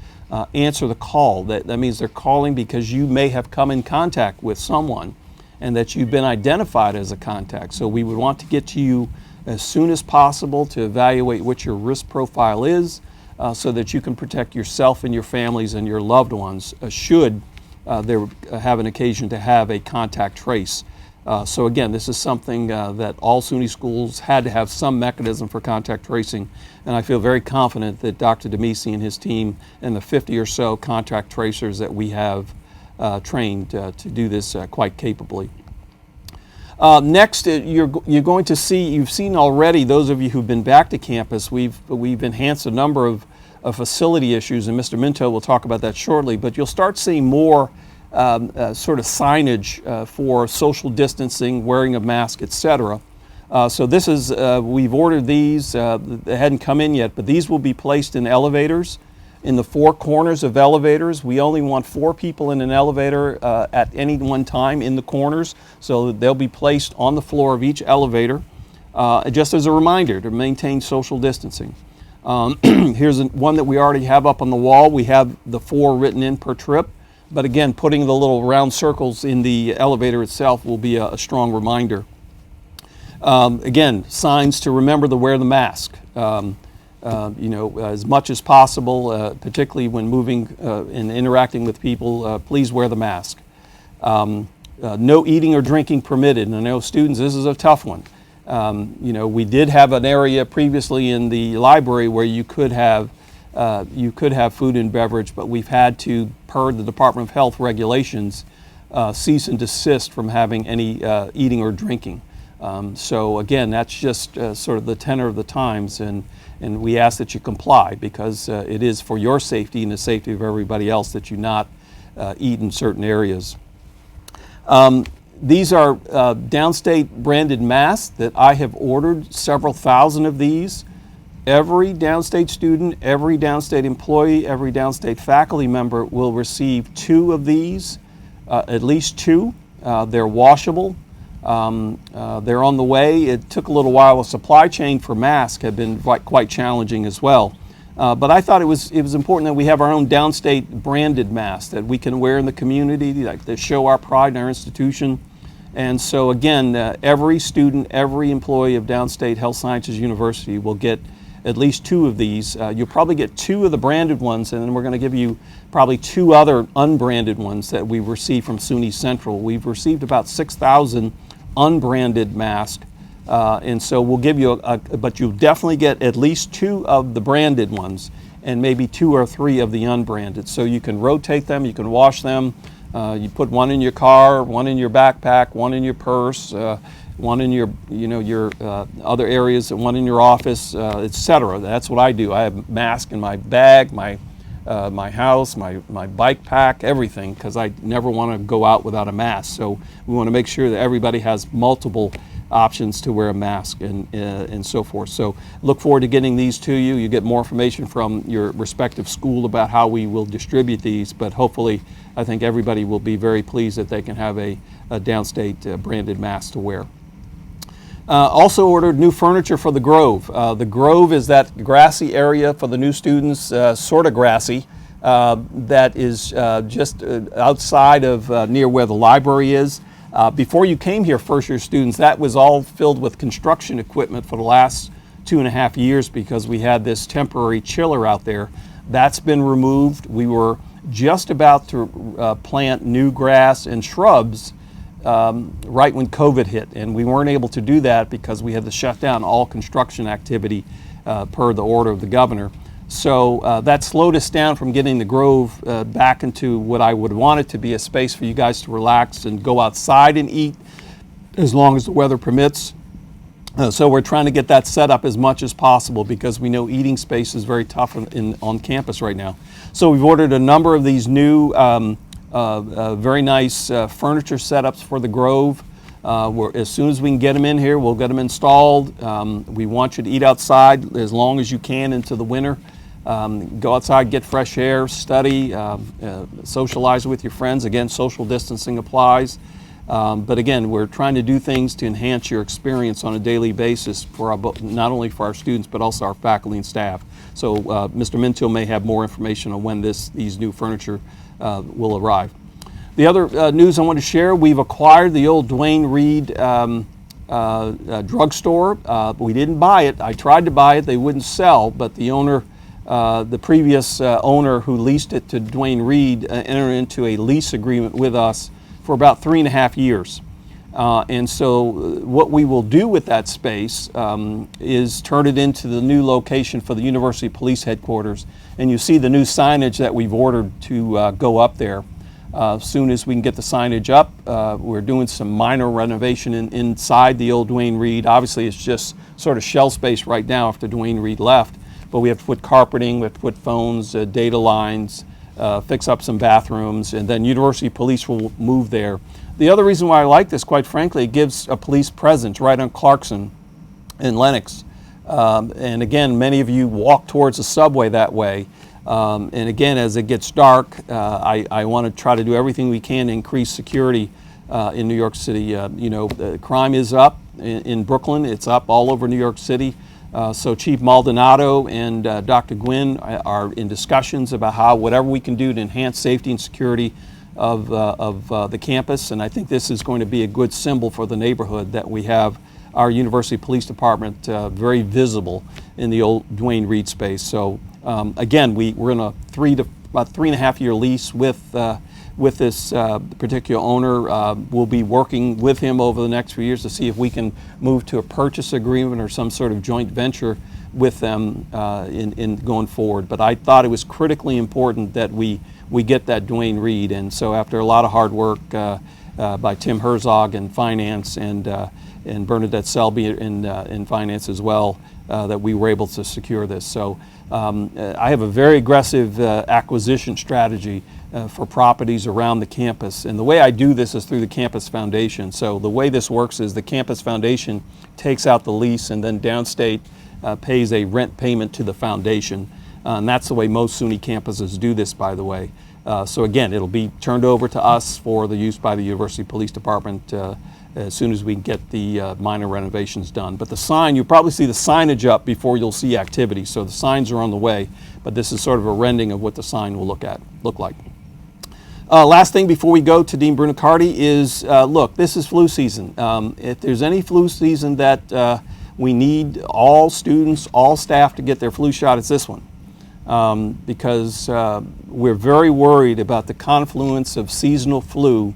answer the call. That means they're calling because you may have come in contact with someone and that you've been identified as a contact. So we would want to get to you as soon as possible to evaluate what your risk profile is so that you can protect yourself and your families and your loved ones should they have an occasion to have a contact trace. So again, this is something that all SUNY schools had to have some mechanism for contact tracing, and I feel very confident that Dr. Demisi and his team and the 50 or so contact tracers that we have trained to do this quite capably. Next, you're going to see, you've seen already, those of you who've been back to campus, we've enhanced a number of facility issues, and Mr. Minto will talk about that shortly, but you'll start seeing more sort of signage for social distancing, wearing of masks, etc. So this is, we've ordered these, they hadn't come in yet, but these will be placed in elevators, in the four corners of elevators. We only want 4 people in an elevator at any one time in the corners, so they'll be placed on the floor of each elevator, just as a reminder to maintain social distancing. Here's one that we already have up on the wall. We have the 4 written in per trip, but again, putting the little round circles in the elevator itself will be a strong reminder. Again, signs to remember to wear the mask. As much as possible, particularly when moving and interacting with people, please wear the mask. No eating or drinking permitted. And I know students, this is a tough one. We did have an area previously in the library where you could have food and beverage, but we've had to, per the Department of Health regulations, cease and desist from having any eating or drinking. So again, that's just sort of the tenor of the times, and we ask that you comply because it is for your safety and the safety of everybody else that you not eat in certain areas. These are Downstate branded masks that I have ordered, several thousand of these. Every Downstate student, every Downstate employee, every Downstate faculty member will receive 2 of these, at least 2. They're washable. They're on the way. It took a little while. The supply chain for masks had been quite challenging as well. But I thought it was important that we have our own Downstate branded masks that we can wear in the community, that show our pride in our institution. And so again, every student, every employee of Downstate Health Sciences University will get at least 2 of these. You'll probably get 2 of the branded ones, and then we're going to give you probably 2 other unbranded ones that we received from SUNY Central. We've received about 6,000 unbranded masks, and so we'll give you but you'll definitely get at least 2 of the branded ones and maybe 2 or 3 of the unbranded. So you can rotate them, you can wash them. You put one in your car, one in your backpack, one in your purse, one in your other areas, one in your office, etc. That's what I do. I have a mask in my bag, my house, my bike pack, everything, because I never want to go out without a mask. So we want to make sure that everybody has multiple options to wear a mask and so forth. So look forward to getting these to you. You get more information from your respective school about how we will distribute these, but hopefully I think everybody will be very pleased that they can have a Downstate branded mask to wear. Also ordered new furniture for the Grove. The Grove is that grassy area for the new students, sort of grassy, that is just outside of near where the library is. Before you came here, first year students, that was all filled with construction equipment for the last 2.5 years because we had this temporary chiller out there. That's been removed. We were just about to plant new grass and shrubs right when COVID hit, and we weren't able to do that because we had to shut down all construction activity per the order of the governor. So that slowed us down from getting the Grove back into what I would want it to be, a space for you guys to relax and go outside and eat as long as the weather permits. So we're trying to get that set up as much as possible because we know eating space is very tough on campus right now. So we've ordered a number of these new very nice furniture setups for the Grove. As soon as we can get them in here, we'll get them installed. We want you to eat outside as long as you can into the winter. Go outside, get fresh air, study, socialize with your friends. Again, social distancing applies. But again, we're trying to do things to enhance your experience on a daily basis for not only for our students, but also our faculty and staff. So Mr. Mintill may have more information on when these new furniture will arrive. The other news I want to share, we've acquired the old Duane Reade drugstore. We didn't buy it. I tried to buy it. They wouldn't sell, but the owner, the previous owner who leased it to Duane Reade entered into a lease agreement with us for about 3.5 years. And so what we will do with that space is turn it into the new location for the University Police Headquarters. And you see the new signage that we've ordered to go up there. As soon as we can get the signage up, we're doing some minor renovation inside the old Duane Reade. Obviously, it's just sort of shell space right now after Duane Reade left, but we have to put carpeting, we have to put phones, data lines, fix up some bathrooms, and then University Police will move there. The other reason why I like this, quite frankly, it gives a police presence right on Clarkson and Lenox. And again, many of you walk towards the subway that way. And again, as it gets dark, I want to try to do everything we can to increase security in New York City. You know, crime is up in Brooklyn. It's up all over New York City. So Chief Maldonado and Dr. Gwynn are in discussions about how whatever we can do to enhance safety and security of the campus. And I think this is going to be a good symbol for the neighborhood that we have our University Police Department very visible in the old Duane Reade space. So again, we're in a about 3.5 year lease with this particular owner. We'll be working with him over the next few years to see if we can move to a purchase agreement or some sort of joint venture with them in going forward. But I thought it was critically important that we get that Duane Reade, and so after a lot of hard work by Tim Herzog in finance and Bernadette Selby in finance as well, that we were able to secure this. So I have a very aggressive acquisition strategy for properties around the campus, and the way I do this is through the Campus Foundation. So the way this works is the Campus Foundation takes out the lease, and then Downstate pays a rent payment to the foundation, and that's the way most SUNY campuses do this, by the way. So again, it'll be turned over to us for the use by the University Police Department as soon as we can get the minor renovations done. But the sign, you'll probably see the signage up before you'll see activity. So the signs are on the way, but this is sort of a rendering of what the sign will look like. Last thing before we go to Dean Brunicardi is, look, this is flu season. If there's any flu season that we need all students, all staff to get their flu shot, it's this one. Because we're very worried about the confluence of seasonal flu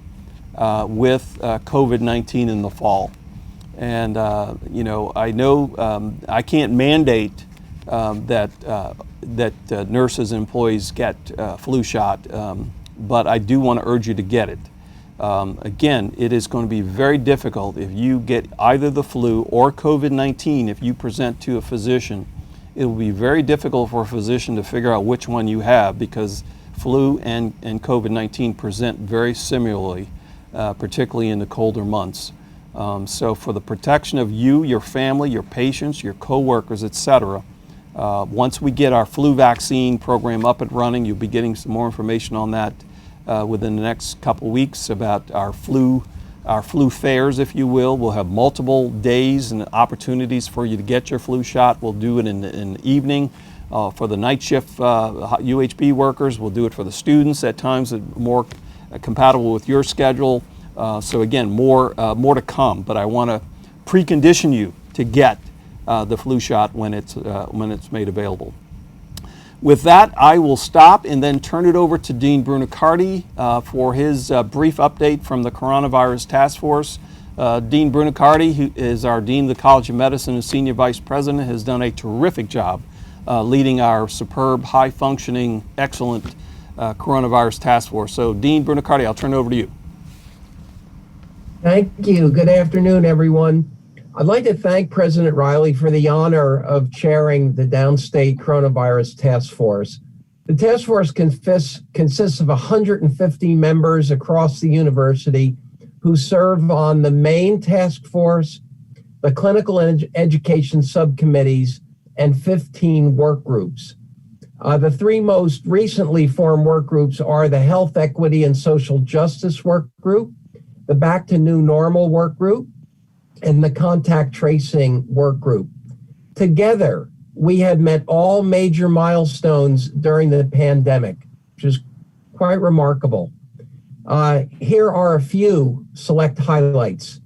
with COVID-19 in the fall. And you know, I know I can't mandate that nurses and employees get flu shot, but I do want to urge you to get it. Again, it is going to be very difficult if you get either the flu or COVID-19 if you present to a physician. It will be very difficult for a physician to figure out which one you have, because flu and COVID-19 present very similarly, particularly in the colder months. So for the protection of you, your family, your patients, your coworkers, etc., once we get our flu vaccine program up and running, you'll be getting some more information on that within the next couple weeks about our flu fairs, if you will. We'll have multiple days and opportunities for you to get your flu shot. We'll do it in the evening for the night shift UHB workers. We'll do it for the students at times that are more compatible with your schedule. So again, more to come. But I want to precondition you to get the flu shot when it's made available. With that, I will stop and then turn it over to Dean Brunicardi for his brief update from the Coronavirus Task Force. Dean Brunicardi, who is our Dean of the College of Medicine and Senior Vice President, has done a terrific job leading our superb, high-functioning, excellent Coronavirus Task Force. So, Dean Brunicardi, I'll turn it over to you. Thank you. Good afternoon, everyone. I'd like to thank President Riley for the honor of chairing the Downstate Coronavirus Task Force. The task force consists of 150 members across the university who serve on the main task force, the clinical education subcommittees, and 15 work groups. The three most recently formed work groups are the Health Equity and Social Justice Work Group, the Back to New Normal Work Group, and the Contact Tracing Work Group. Together, we had met all major milestones during the pandemic, which is quite remarkable. Here are a few select highlights.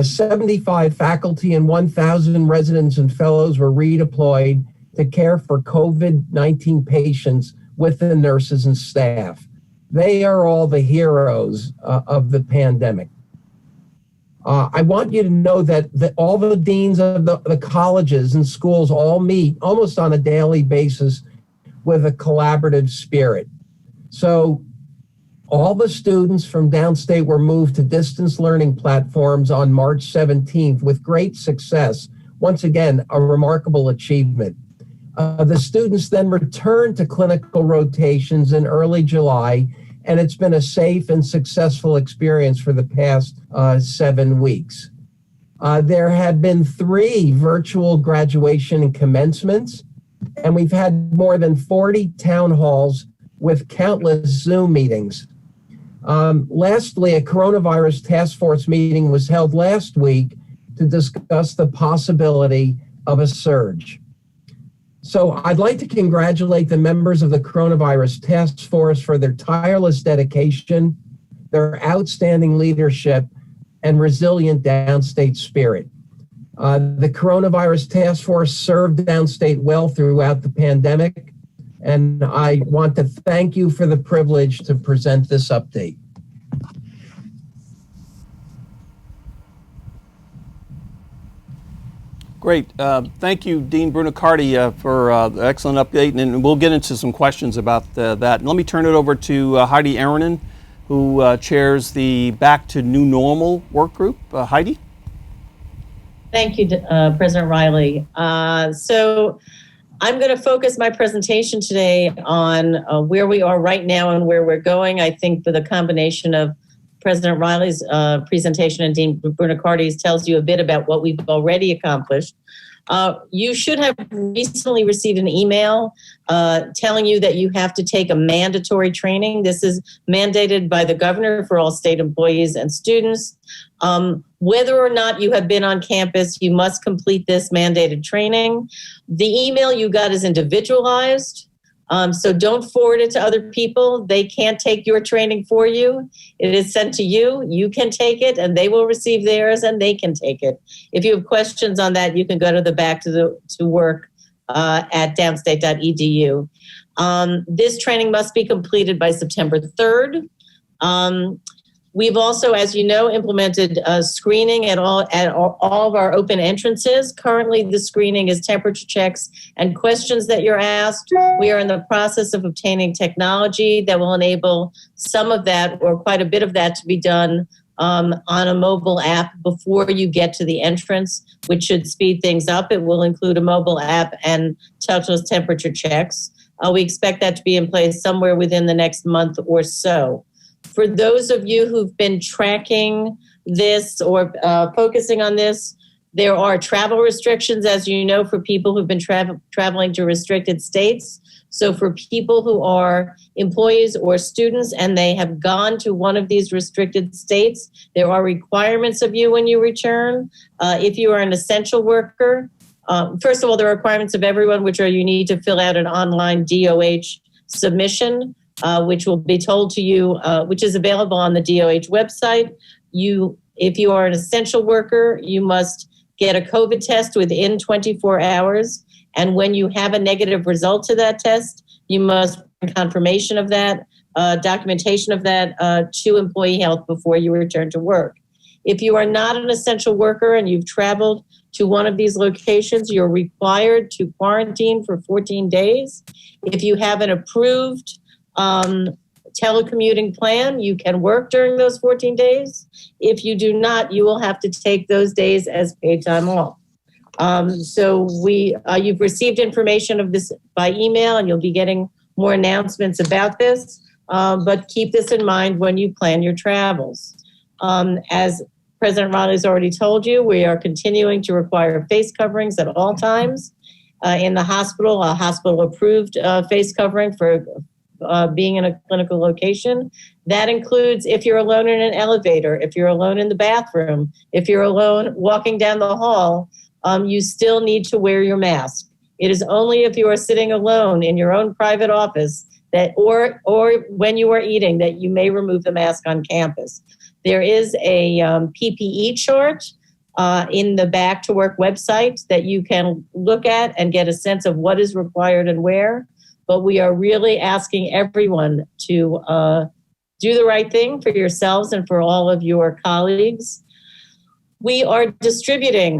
75 faculty and 1,000 residents and fellows were redeployed to care for COVID-19 patients with the nurses and staff. They are all the heroes of the pandemic. I want you to know that all the deans of the colleges and schools all meet almost on a daily basis with a collaborative spirit. So all the students from Downstate were moved to distance learning platforms on March 17th with great success. Once again, a remarkable achievement. The students then returned to clinical rotations in early July, and it's been a safe and successful experience for the past 7 weeks. There have been 3 virtual graduation and commencements, and we've had more than 40 town halls with countless Zoom meetings. Lastly, a coronavirus task force meeting was held last week to discuss the possibility of a surge. So I'd like to congratulate the members of the Coronavirus Task Force for their tireless dedication, their outstanding leadership, and resilient Downstate spirit. The Coronavirus Task Force served Downstate well throughout the pandemic, and I want to thank you for the privilege to present this update. Great. Thank you, Dean Brunicardi, for the excellent update, and we'll get into some questions about that. And let me turn it over to Heidi Aronen, who chairs the Back to New Normal work group. Heidi? Thank you, President Riley. So I'm going to focus my presentation today on where we are right now and where we're going. I think with a combination of President Riley's presentation and Dean Brunicardi's tells you a bit about what we've already accomplished. You should have recently received an email telling you that you have to take a mandatory training. This is mandated by the governor for all state employees and students. Whether or not you have been on campus, you must complete this mandated training. The email you got is individualized. So don't forward it to other people. They can't take your training for you. It is sent to you. You can take it, and they will receive theirs, and they can take it. If you have questions on that, you can go to the Back to Work at downstate.edu. This training must be completed by September 3rd. We've also, as you know, implemented screening at all of our open entrances. Currently, the screening is temperature checks and questions that you're asked. We are in the process of obtaining technology that will enable some of that, or quite a bit of that, to be done on a mobile app before you get to the entrance, which should speed things up. It will include a mobile app and touchless temperature checks. We expect that to be in place somewhere within the next month or so. For those of you who've been tracking this or focusing on this, there are travel restrictions, as you know, for people who've been traveling to restricted states. So for people who are employees or students and they have gone to one of these restricted states, there are requirements of you when you return. If you are an essential worker, first of all, there are requirements of everyone, which are you need to fill out an online DOH submission, which will be told to you, which is available on the DOH website. If you are an essential worker, you must get a COVID test within 24 hours. And when you have a negative result to that test, you must bring confirmation of that, documentation of that to employee health before you return to work. If you are not an essential worker and you've traveled to one of these locations, you're required to quarantine for 14 days. If you have an approved telecommuting plan, you can work during those 14 days. If you do not, you will have to take those days as paid time off. You've received information of this by email, and you'll be getting more announcements about this, but keep this in mind when you plan your travels. As President Riley's already told you, we are continuing to require face coverings at all times. In the hospital, a hospital-approved face covering for being in a clinical location. That includes if you're alone in an elevator, if you're alone in the bathroom, if you're alone walking down the hall, you still need to wear your mask. It is only if you are sitting alone in your own private office that, or when you are eating, that you may remove the mask on campus. There is a PPE chart in the Back to Work website that you can look at and get a sense of what is required and where. But we are really asking everyone to do the right thing for yourselves and for all of your colleagues. We are distributing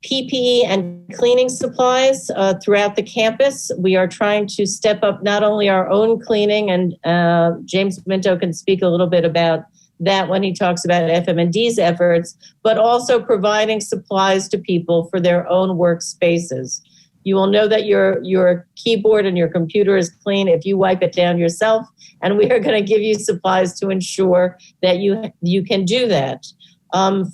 PPE and cleaning supplies throughout the campus. We are trying to step up not only our own cleaning, and James Minto can speak a little bit about that when he talks about FMND's efforts, but also providing supplies to people for their own workspaces. You will know that your keyboard and your computer is clean if you wipe it down yourself, and we are going to give you supplies to ensure that you can do that.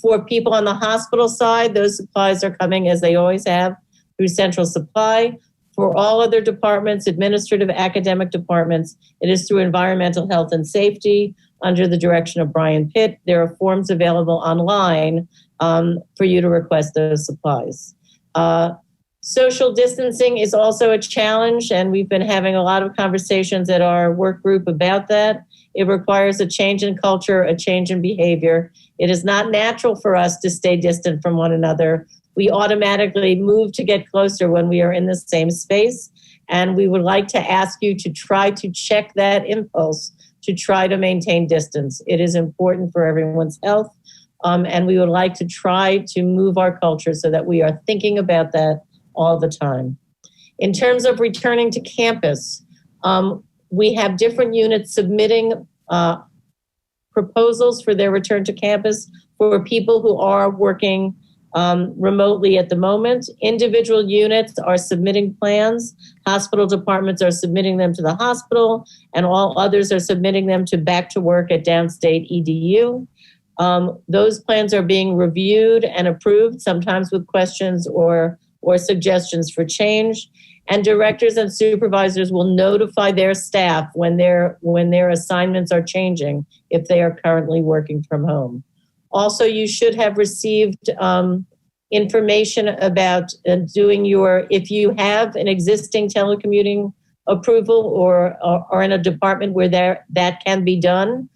For people on the hospital side, those supplies are coming, as they always have, through Central Supply. For all other departments, administrative, academic departments, it is through Environmental Health and Safety under the direction of Brian Pitt. There are forms available online for you to request those supplies. Social distancing is also a challenge, and we've been having a lot of conversations at our work group about that. It requires a change in culture, a change in behavior. It is not natural for us to stay distant from one another. We automatically move to get closer when we are in the same space, and we would like to ask you to try to check that impulse to try to maintain distance. It is important for everyone's health, and we would like to try to move our culture so that we are thinking about that all the time. In terms of returning to campus, we have different units submitting proposals for their return to campus for people who are working remotely at the moment. Individual units are submitting plans. Hospital departments are submitting them to the hospital, and all others are submitting them to Back to Work at Downstate EDU. Those plans are being reviewed and approved, sometimes with questions or suggestions for change. And directors and supervisors will notify their staff when their assignments are changing if they are currently working from home. Also, you should have received information about if you have an existing telecommuting approval or are in a department where that can be done,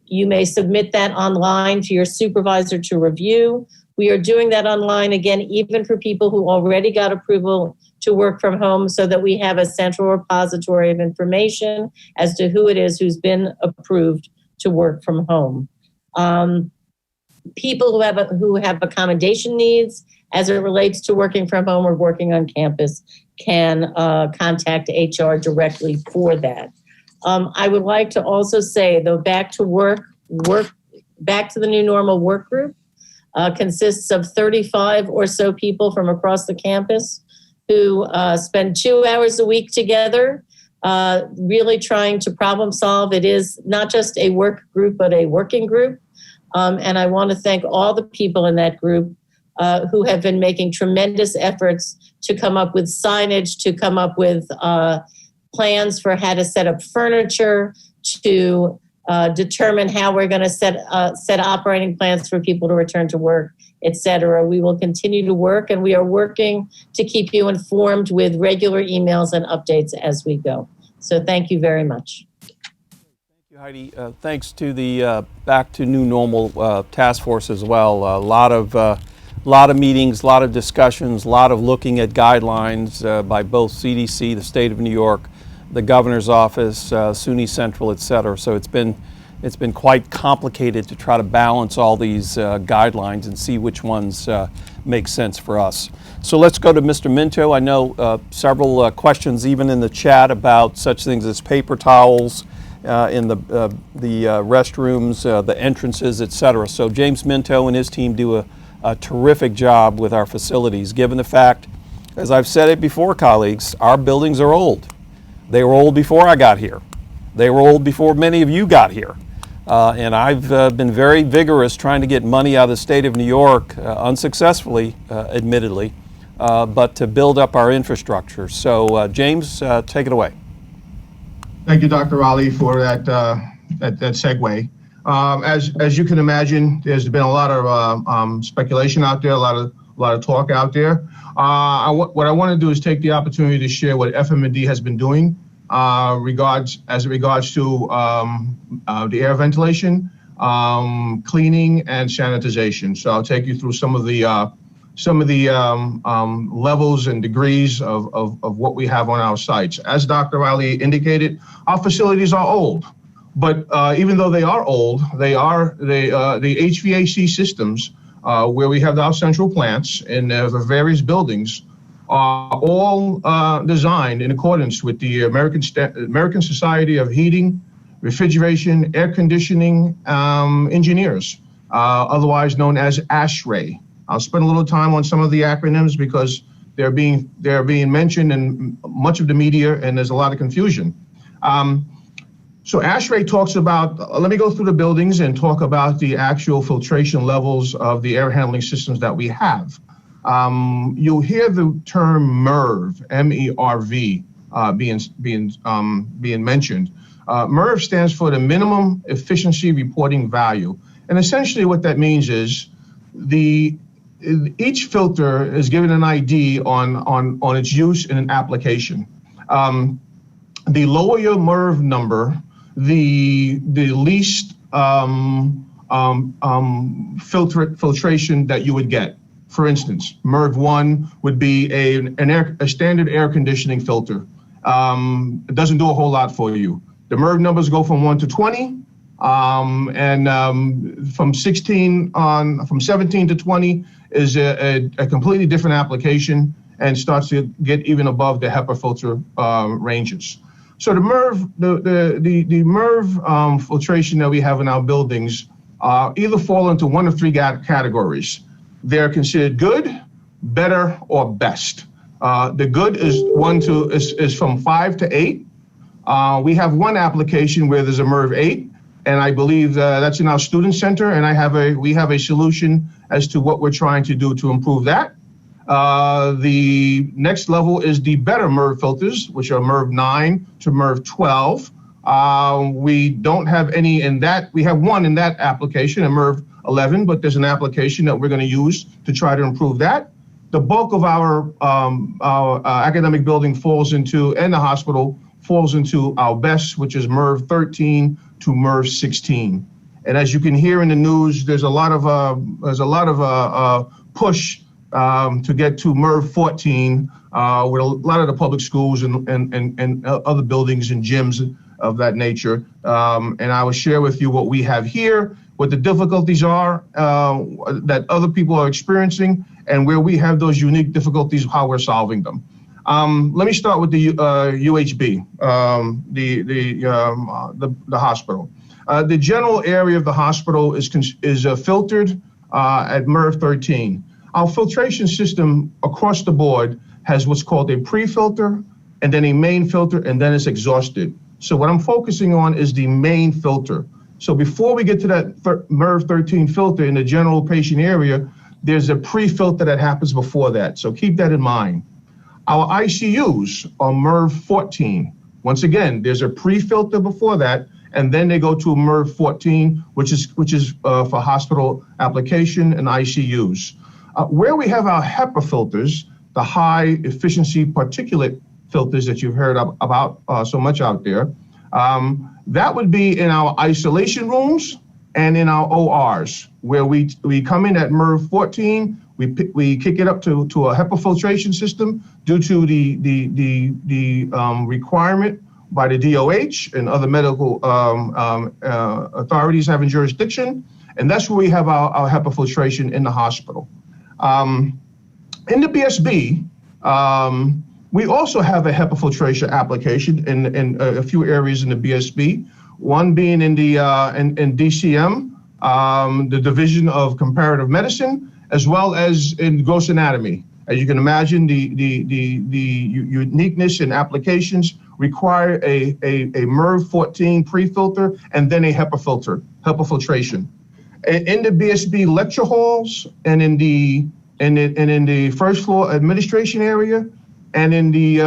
you may submit that online to your supervisor to review. We are doing that online, again, even for people who already got approval to work from home, so that we have a central repository of information as to who it is who's been approved to work from home. People who have accommodation needs as it relates to working from home or working on campus can contact HR directly for that. I would like to also say, though, Back to the New Normal work group consists of 35 or so people from across the campus who spend 2 hours a week together really trying to problem solve. It is not just a work group, but a working group. And I want to thank all the people in that group who have been making tremendous efforts to come up with signage, to come up with plans for how to set up furniture, to determine how we're going to set operating plans for people to return to work, et cetera. We will continue to work, and we are working to keep you informed with regular emails and updates as we go. So thank you very much. Thank you, Heidi. Thanks to the Back to New Normal task force as well. A lot of meetings, a lot of discussions, a lot of looking at guidelines by both CDC, the state of New York, the governor's office, SUNY Central, et cetera. So it's been quite complicated to try to balance all these guidelines and see which ones make sense for us. So let's go to Mr. Minto. I know several questions even in the chat about such things as paper towels in the restrooms, the entrances, et cetera. So James Minto and his team do a terrific job with our facilities, given the fact, as I've said it before, colleagues, our buildings are old. They were old before I got here. They were old before many of you got here. And I've been very vigorous trying to get money out of the state of New York, unsuccessfully, admittedly, but to build up our infrastructure. So James, take it away. Thank you, Dr. Ali, for that segue. As you can imagine, there's been a lot of speculation out there, a lot of talk out there. What I want to do is take the opportunity to share what FMD has been doing as it regards to the air ventilation, cleaning, and sanitization. So I'll take you through some of the levels and degrees of what we have on our sites. As Dr. Ali indicated, our facilities are old, but even though they are old, the HVAC systems where we have our central plants in the various buildings are all designed in accordance with the American Society of Heating, Refrigeration, Air Conditioning Engineers, otherwise known as ASHRAE. I'll spend a little time on some of the acronyms because they're being mentioned in much of the media, and there's a lot of confusion. So ASHRAE talks about, let me go through the buildings and talk about the actual filtration levels of the air handling systems that we have. You'll hear the term MERV, M-E-R-V, being mentioned. MERV stands for the Minimum Efficiency Reporting Value. And essentially what that means is each filter is given an ID on its use in an application. The lower your MERV number, the least filtration that you would get. For instance, MERV 1 would be a standard air conditioning filter. It doesn't do a whole lot for you. The MERV numbers go from 1 to 20, from 17 to 20 is a completely different application and starts to get even above the HEPA filter ranges. So the MERV, the MERV filtration that we have in our buildings either fall into one of three categories. They're considered good, better, or best. The good is from 5 to 8. We have one application where there's a MERV 8, and I believe that's in our student center, and we have a solution as to what we're trying to do to improve that. The next level is the better MERV filters, which are MERV 9 to MERV 12. We don't have any in that. We have one in that application, a MERV 11, but there's an application that we're going to use to try to improve that. The bulk of our academic building and the hospital falls into our best, which is MERV 13 to MERV 16. And as you can hear in the news, there's a lot of push to get to MERV 14 with a lot of the public schools and other buildings and gyms of that nature. And I will share with you what we have here, what the difficulties are that other people are experiencing, and where we have those unique difficulties, how we're solving them. Let me start with the UHB, the hospital. The general area of the hospital is filtered at MERV 13. Our filtration system across the board has what's called a pre-filter, and then a main filter, and then it's exhausted. So what I'm focusing on is the main filter. So before we get to that MERV 13 filter in the general patient area, there's a pre-filter that happens before that. So keep that in mind. Our ICUs are MERV 14. Once again, there's a pre-filter before that, and then they go to MERV 14, which is for hospital application and ICUs. Where we have our HEPA filters, the high efficiency particulate filters that you've heard about so much out there, that would be in our isolation rooms and in our ORs, where we come in at MERV 14, we kick it up to a HEPA filtration system due to the requirement by the DOH and other medical authorities having jurisdiction, and that's where we have our HEPA filtration in the hospital. In the BSB, we also have a HEPA filtration application in a few areas in the BSB, one being in the in DCM, the Division of Comparative Medicine, as well as in gross anatomy. As you can imagine, the uniqueness in applications require a MERV 14 pre-filter and then a HEPA filtration. In the BSB lecture halls and in the first floor administration area, and in the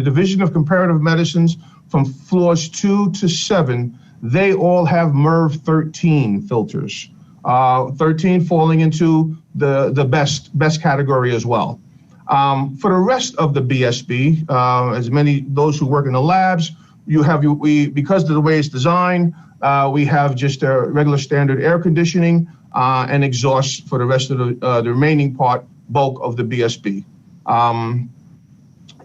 Division of Comparative Medicines from floors 2 to 7, they all have MERV 13 filters. 13 falling into the best category as well. For the rest of the BSB, those who work in the labs, because of the way it's designed, we have just a regular standard air conditioning and exhaust for the rest of the remaining bulk of the BSB.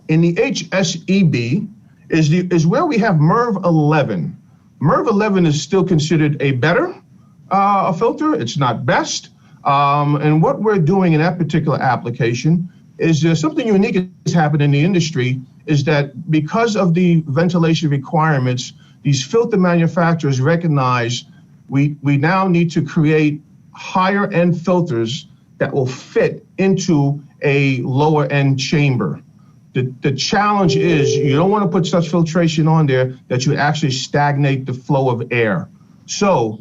In the HSEB is where we have MERV 11. MERV 11 is still considered a better filter. It's not best. And what we're doing in that particular application is something unique has happened in the industry, is that because of the ventilation requirements, these filter manufacturers recognize we now need to create higher end filters that will fit into a lower end chamber. The challenge is you don't want to put such filtration on there that you actually stagnate the flow of air. So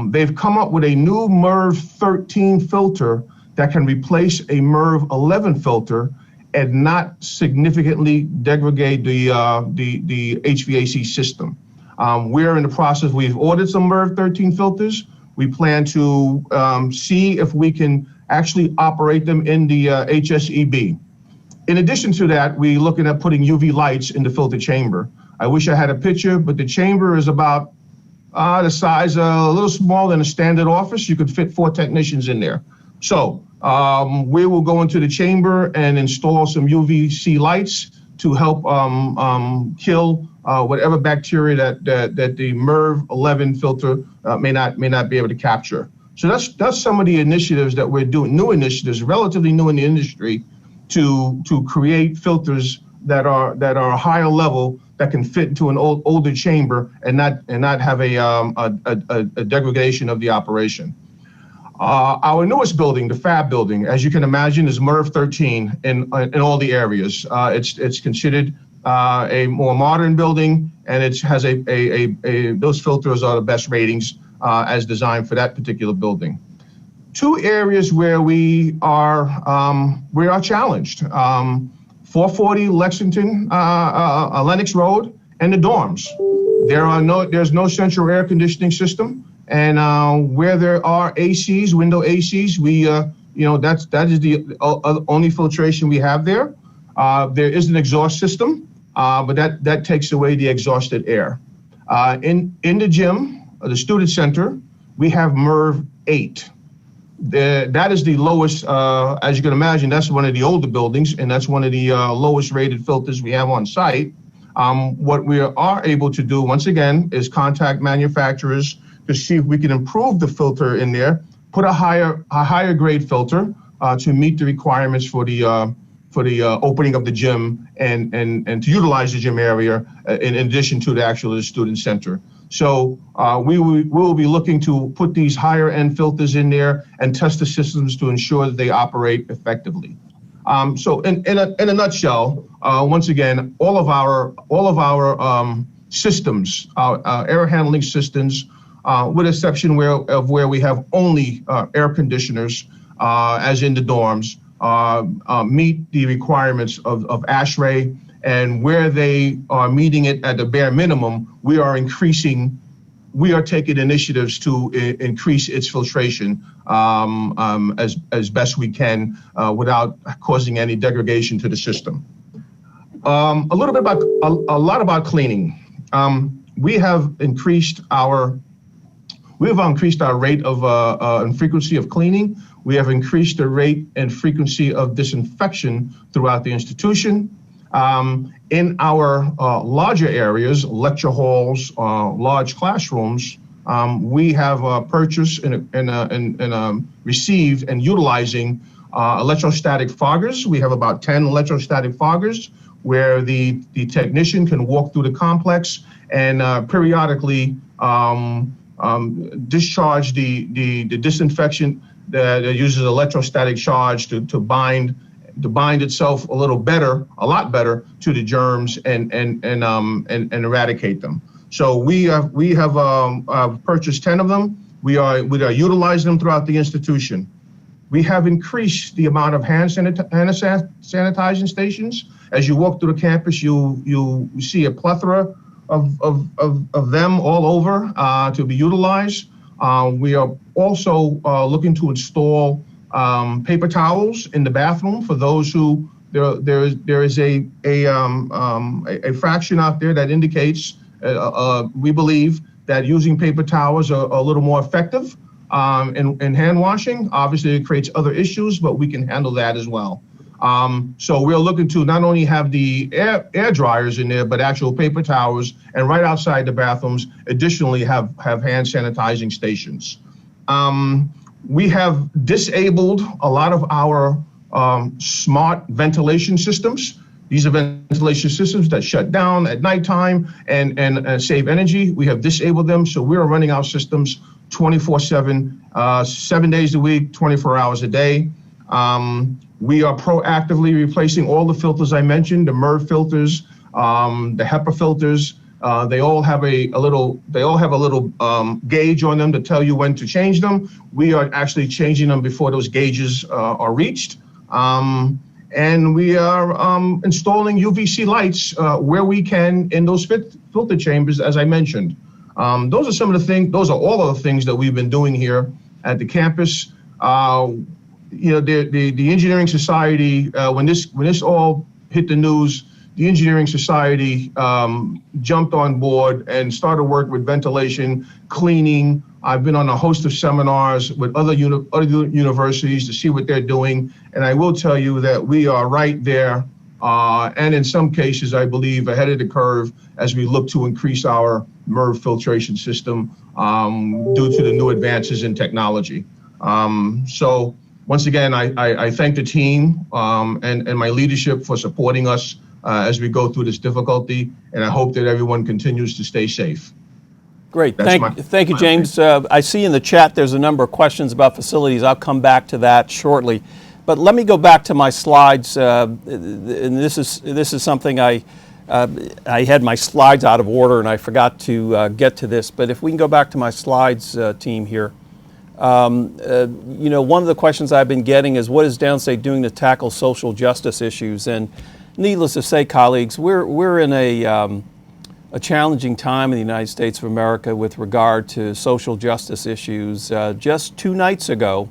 they've come up with a new MERV 13 filter that can replace a MERV 11 filter and not significantly degrade the HVAC system. We're in the process, we've ordered some MERV 13 filters. We plan to see if we can actually operate them in the HSEB. In addition to that, we're looking at putting UV lights in the filter chamber. I wish I had a picture, but the chamber is about the size, a little smaller than a standard office. You could fit 4 technicians in there. So we will go into the chamber and install some UVC lights to help kill whatever bacteria that the MERV 11 filter may not be able to capture. So that's some of the initiatives that we're doing, new initiatives, relatively new in the industry, to create filters that are a higher level that can fit into an older chamber and not have a degradation of the operation. Our newest building, the Fab building, as you can imagine, is MERV 13 in all the areas. It's considered a more modern building, and it has those filters are the best ratings as designed for that particular building. 2 areas where we are challenged: 440 Lexington, Lenox Road, and the dorms. There's no central air conditioning system, and where there are ACs, window ACs, that is the only filtration we have there. There is an exhaust system, but that takes away the exhausted air. In the gym, the student center, we have MERV 8. That is the lowest, as you can imagine, that's one of the older buildings, and that's one of the lowest rated filters we have on site. What we are able to do, once again, is contact manufacturers to see if we can improve the filter in there, put a higher grade filter to meet the requirements for the opening of the gym and to utilize the gym area in addition to the student center. So we will be looking to put these higher end filters in there and test the systems to ensure that they operate effectively. So in a nutshell, once again, all of our systems, our air handling systems, with exception of where we have only air conditioners, as in the dorms, meet the requirements of ASHRAE, and where they are meeting it at the bare minimum, we are taking initiatives to increase its filtration as best we can without causing any degradation to the system. A lot about cleaning. We have increased our rate of and frequency of cleaning. We have increased the rate and frequency of disinfection throughout the institution. In our larger areas, lecture halls, large classrooms, we have purchased and received and utilizing electrostatic foggers. We have about 10 electrostatic foggers where the technician can walk through the complex and periodically discharge the disinfection that uses electrostatic charge to bind itself a lot better to the germs and eradicate them. So we have purchased 10 of them. We are utilizing them throughout the institution. We have increased the amount of hand sanitizing stations. As you walk through the campus, you see a plethora of them all over to be utilized. We are also looking to install paper towels in the bathroom for those who there is a fraction out there that indicates we believe that using paper towels are a little more effective in hand washing. Obviously, it creates other issues, but we can handle that as well. So we're looking to not only have the air dryers in there, but actual paper towels, and right outside the bathrooms, additionally have hand sanitizing stations. We have disabled a lot of our smart ventilation systems. These are ventilation systems that shut down at nighttime and save energy. We have disabled them, so we are running our systems 24/7, 7 days a week, 24 hours a day. We are proactively replacing all the filters I mentioned, the MERV filters, the HEPA filters. They all have a little gauge on them to tell you when to change them. We are actually changing them before those gauges are reached. And we are installing UVC lights where we can in those filter chambers, as I mentioned. Those are some of the things. Those are all of the things that we've been doing here at the campus. The engineering society, when this all hit the news, the engineering society jumped on board and started work with ventilation, cleaning. I've been on a host of seminars with other universities to see what they're doing, and I will tell you that we are right there, and in some cases, I believe, ahead of the curve as we look to increase our MERV filtration system due to the new advances in technology. So once again, I thank the team and my leadership for supporting us as we go through this difficulty, and I hope that everyone continues to stay safe. Great. Thank you, James. I see in the chat there's a number of questions about facilities. I'll come back to that shortly. But let me go back to my slides. And this is something I had my slides out of order and I forgot to get to this. But if we can go back to my slides, team here. One of the questions I've been getting is, what is Downstate doing to tackle social justice issues? And needless to say, colleagues, we're in a challenging time in the United States of America with regard to social justice issues. Just 2 nights ago,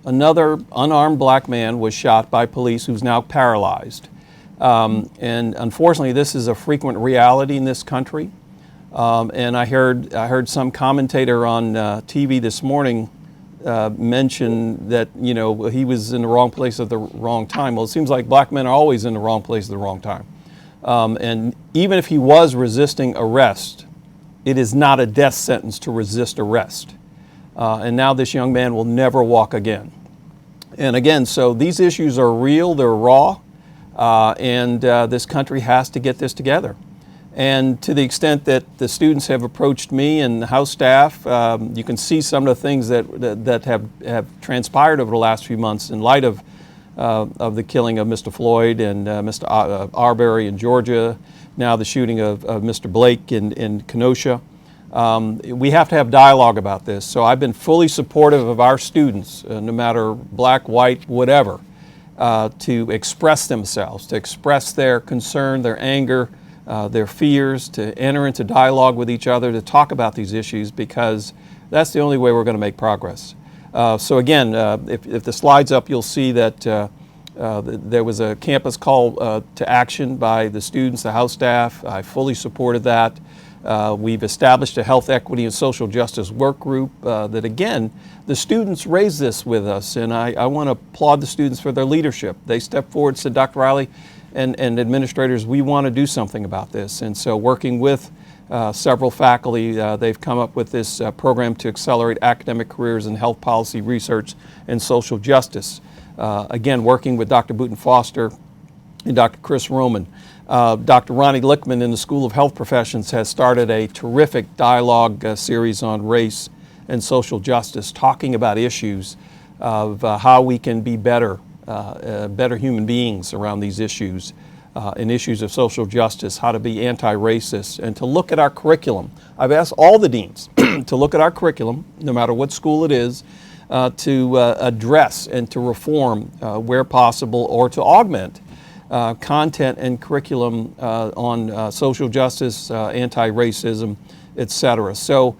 another unarmed black man was shot by police who's now paralyzed. And unfortunately, this is a frequent reality in this country. And I heard some commentator on TV this morning mention that he was in the wrong place at the wrong time. Well, it seems like black men are always in the wrong place at the wrong time. And even if he was resisting arrest, it is not a death sentence to resist arrest. And now this young man will never walk again. And again, so these issues are real, they're raw, and this country has to get this together. And to the extent that the students have approached me and the House staff, you can see some of the things that have transpired over the last few months in light of of the killing of Mr. Floyd and Mr. Arbery in Georgia, now the shooting of Mr. Blake in Kenosha. We have to have dialogue about this. So I've been fully supportive of our students, no matter black, white, whatever, to express themselves, to express their concern, their anger, their fears, to enter into dialogue with each other, to talk about these issues, because that's the only way we're going to make progress. So again, if the slide's up, you'll see that there was a campus call to action by the students, the House staff. I fully supported that. We've established a health equity and social justice work group that, again, the students raised this with us, and I want to applaud the students for their leadership. They stepped forward, said, Dr. Riley and administrators, we want to do something about this. And so working with several faculty, they've come up with this program to accelerate academic careers in health policy research and social justice. Again, working with Dr. Booten Foster and Dr. Chris Roman. Dr. Ronnie Lickman in the School of Health Professions has started a terrific dialogue series on race and social justice, talking about issues of how we can be better human beings around these issues, and issues of social justice, how to be anti-racist, and to look at our curriculum. I've asked all the deans to look at our curriculum, no matter what school it is, to address and to reform where possible, or to augment content and curriculum on social justice, anti-racism, etc. So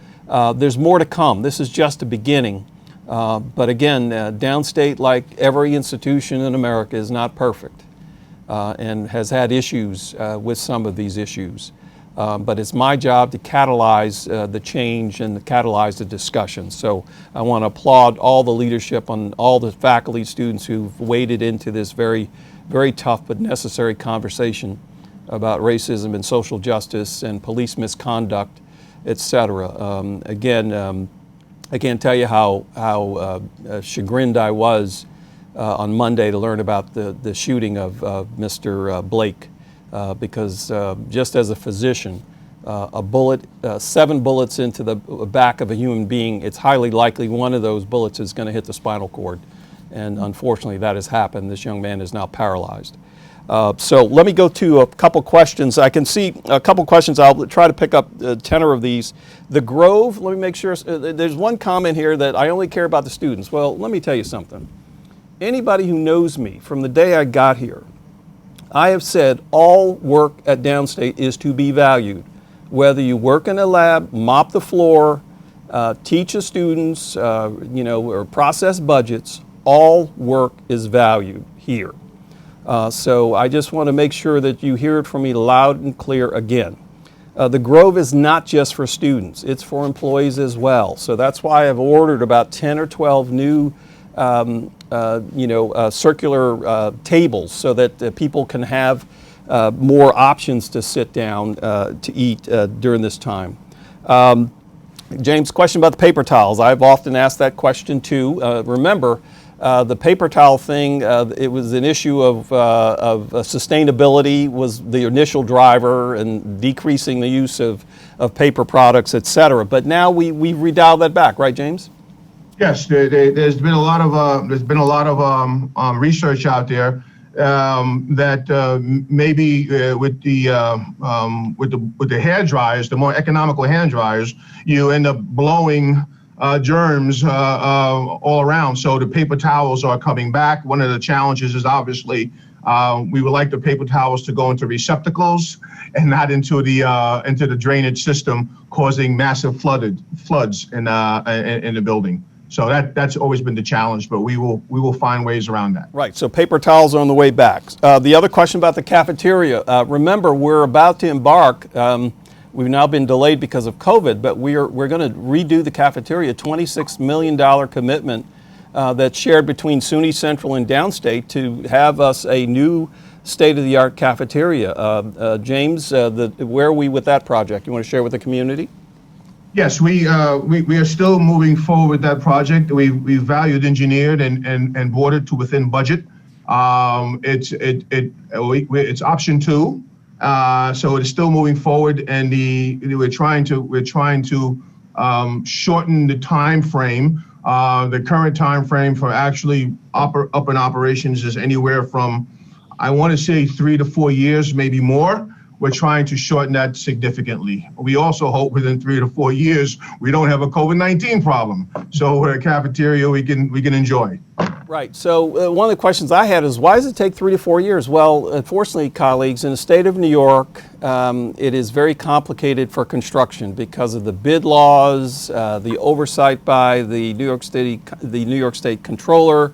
there's more to come. This is just the beginning. But again, Downstate, like every institution in America, is not perfect and has had issues with some of these issues. But it's my job to catalyze the change and to catalyze the discussion. So I want to applaud all the leadership on all the faculty, students who've waded into this very, very tough but necessary conversation about racism and social justice and police misconduct, etc. Again, I can't tell you how chagrined I was on Monday to learn about the shooting of Mr. Blake, because just as a physician, a bullet, 7 bullets into the back of a human being, it's highly likely one of those bullets is going to hit the spinal cord. And unfortunately, that has happened. This young man is now paralyzed. So let me go to a couple questions. I can see a couple questions. I'll try to pick up 10 of these. The Grove, let me make sure. There's one comment here that I only care about the students. Well, let me tell you something. Anybody who knows me from the day I got here, I have said all work at Downstate is to be valued. Whether you work in a lab, mop the floor, teach the students, or process budgets, all work is valued here. So I just want to make sure that you hear it from me loud and clear again. The Grove is not just for students, it's for employees as well. So that's why I've ordered about 10 or 12 new circular tables so that people can have more options to sit down to eat during this time. James, question about the paper towels. I've often asked that question too. Remember, the paper towel thing, it was an issue of sustainability was the initial driver, and decreasing the use of paper products, et cetera. But now we've redialed that back, right, James? Yes, there's been a lot of research out there that maybe with the hair dryers, the more economical hand dryers, you end up blowing germs all around. So the paper towels are coming back. One of the challenges is obviously we would like the paper towels to go into receptacles and not into the drainage system, causing massive floods in the building. So that's always been the challenge, but we will find ways around that. Right. So paper towels are on the way back. The other question about the cafeteria. Remember, we're about to embark. We've now been delayed because of COVID, but we're going to redo the cafeteria. $26 million commitment that's shared between SUNY Central and Downstate to have us a new state-of-the-art cafeteria. James, where are we with that project? You want to share with the community? Yes, we are still moving forward with that project. We valued engineered and brought it to within budget. It's option 2. So it's still moving forward, and we're trying to shorten the time frame The current time frame for actually up in operations is anywhere from, I want to say, 3 to 4 years, maybe more. We're trying to shorten that significantly. We also hope within 3 to 4 years we don't have a COVID-19 problem, so we're a cafeteria we can enjoy. Right. So one of the questions I had is, why does it take 3 to 4 years? Well, unfortunately, colleagues, in the state of New York, it is very complicated for construction because of the bid laws, the oversight by the New York State Controller.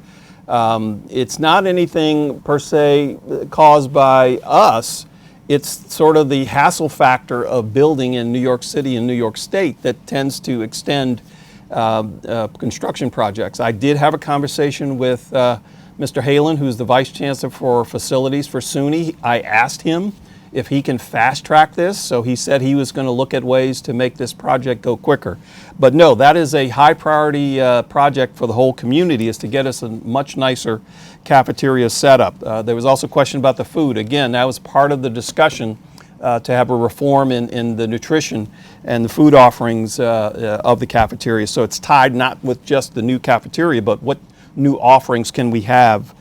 It's not anything per se caused by us. It's sort of the hassle factor of building in New York City and New York State that tends to extend construction projects. I did have a conversation with Mr. Halen, who's the Vice Chancellor for Facilities for SUNY. I asked him if he can fast track this, so he said he was going to look at ways to make this project go quicker. But no, that is a high priority project for the whole community, is to get us a much nicer cafeteria setup. There was also a question about the food. Again, that was part of the discussion to have a reform in the nutrition and the food offerings of the cafeteria. So it's tied not with just the new cafeteria, but what new offerings can we have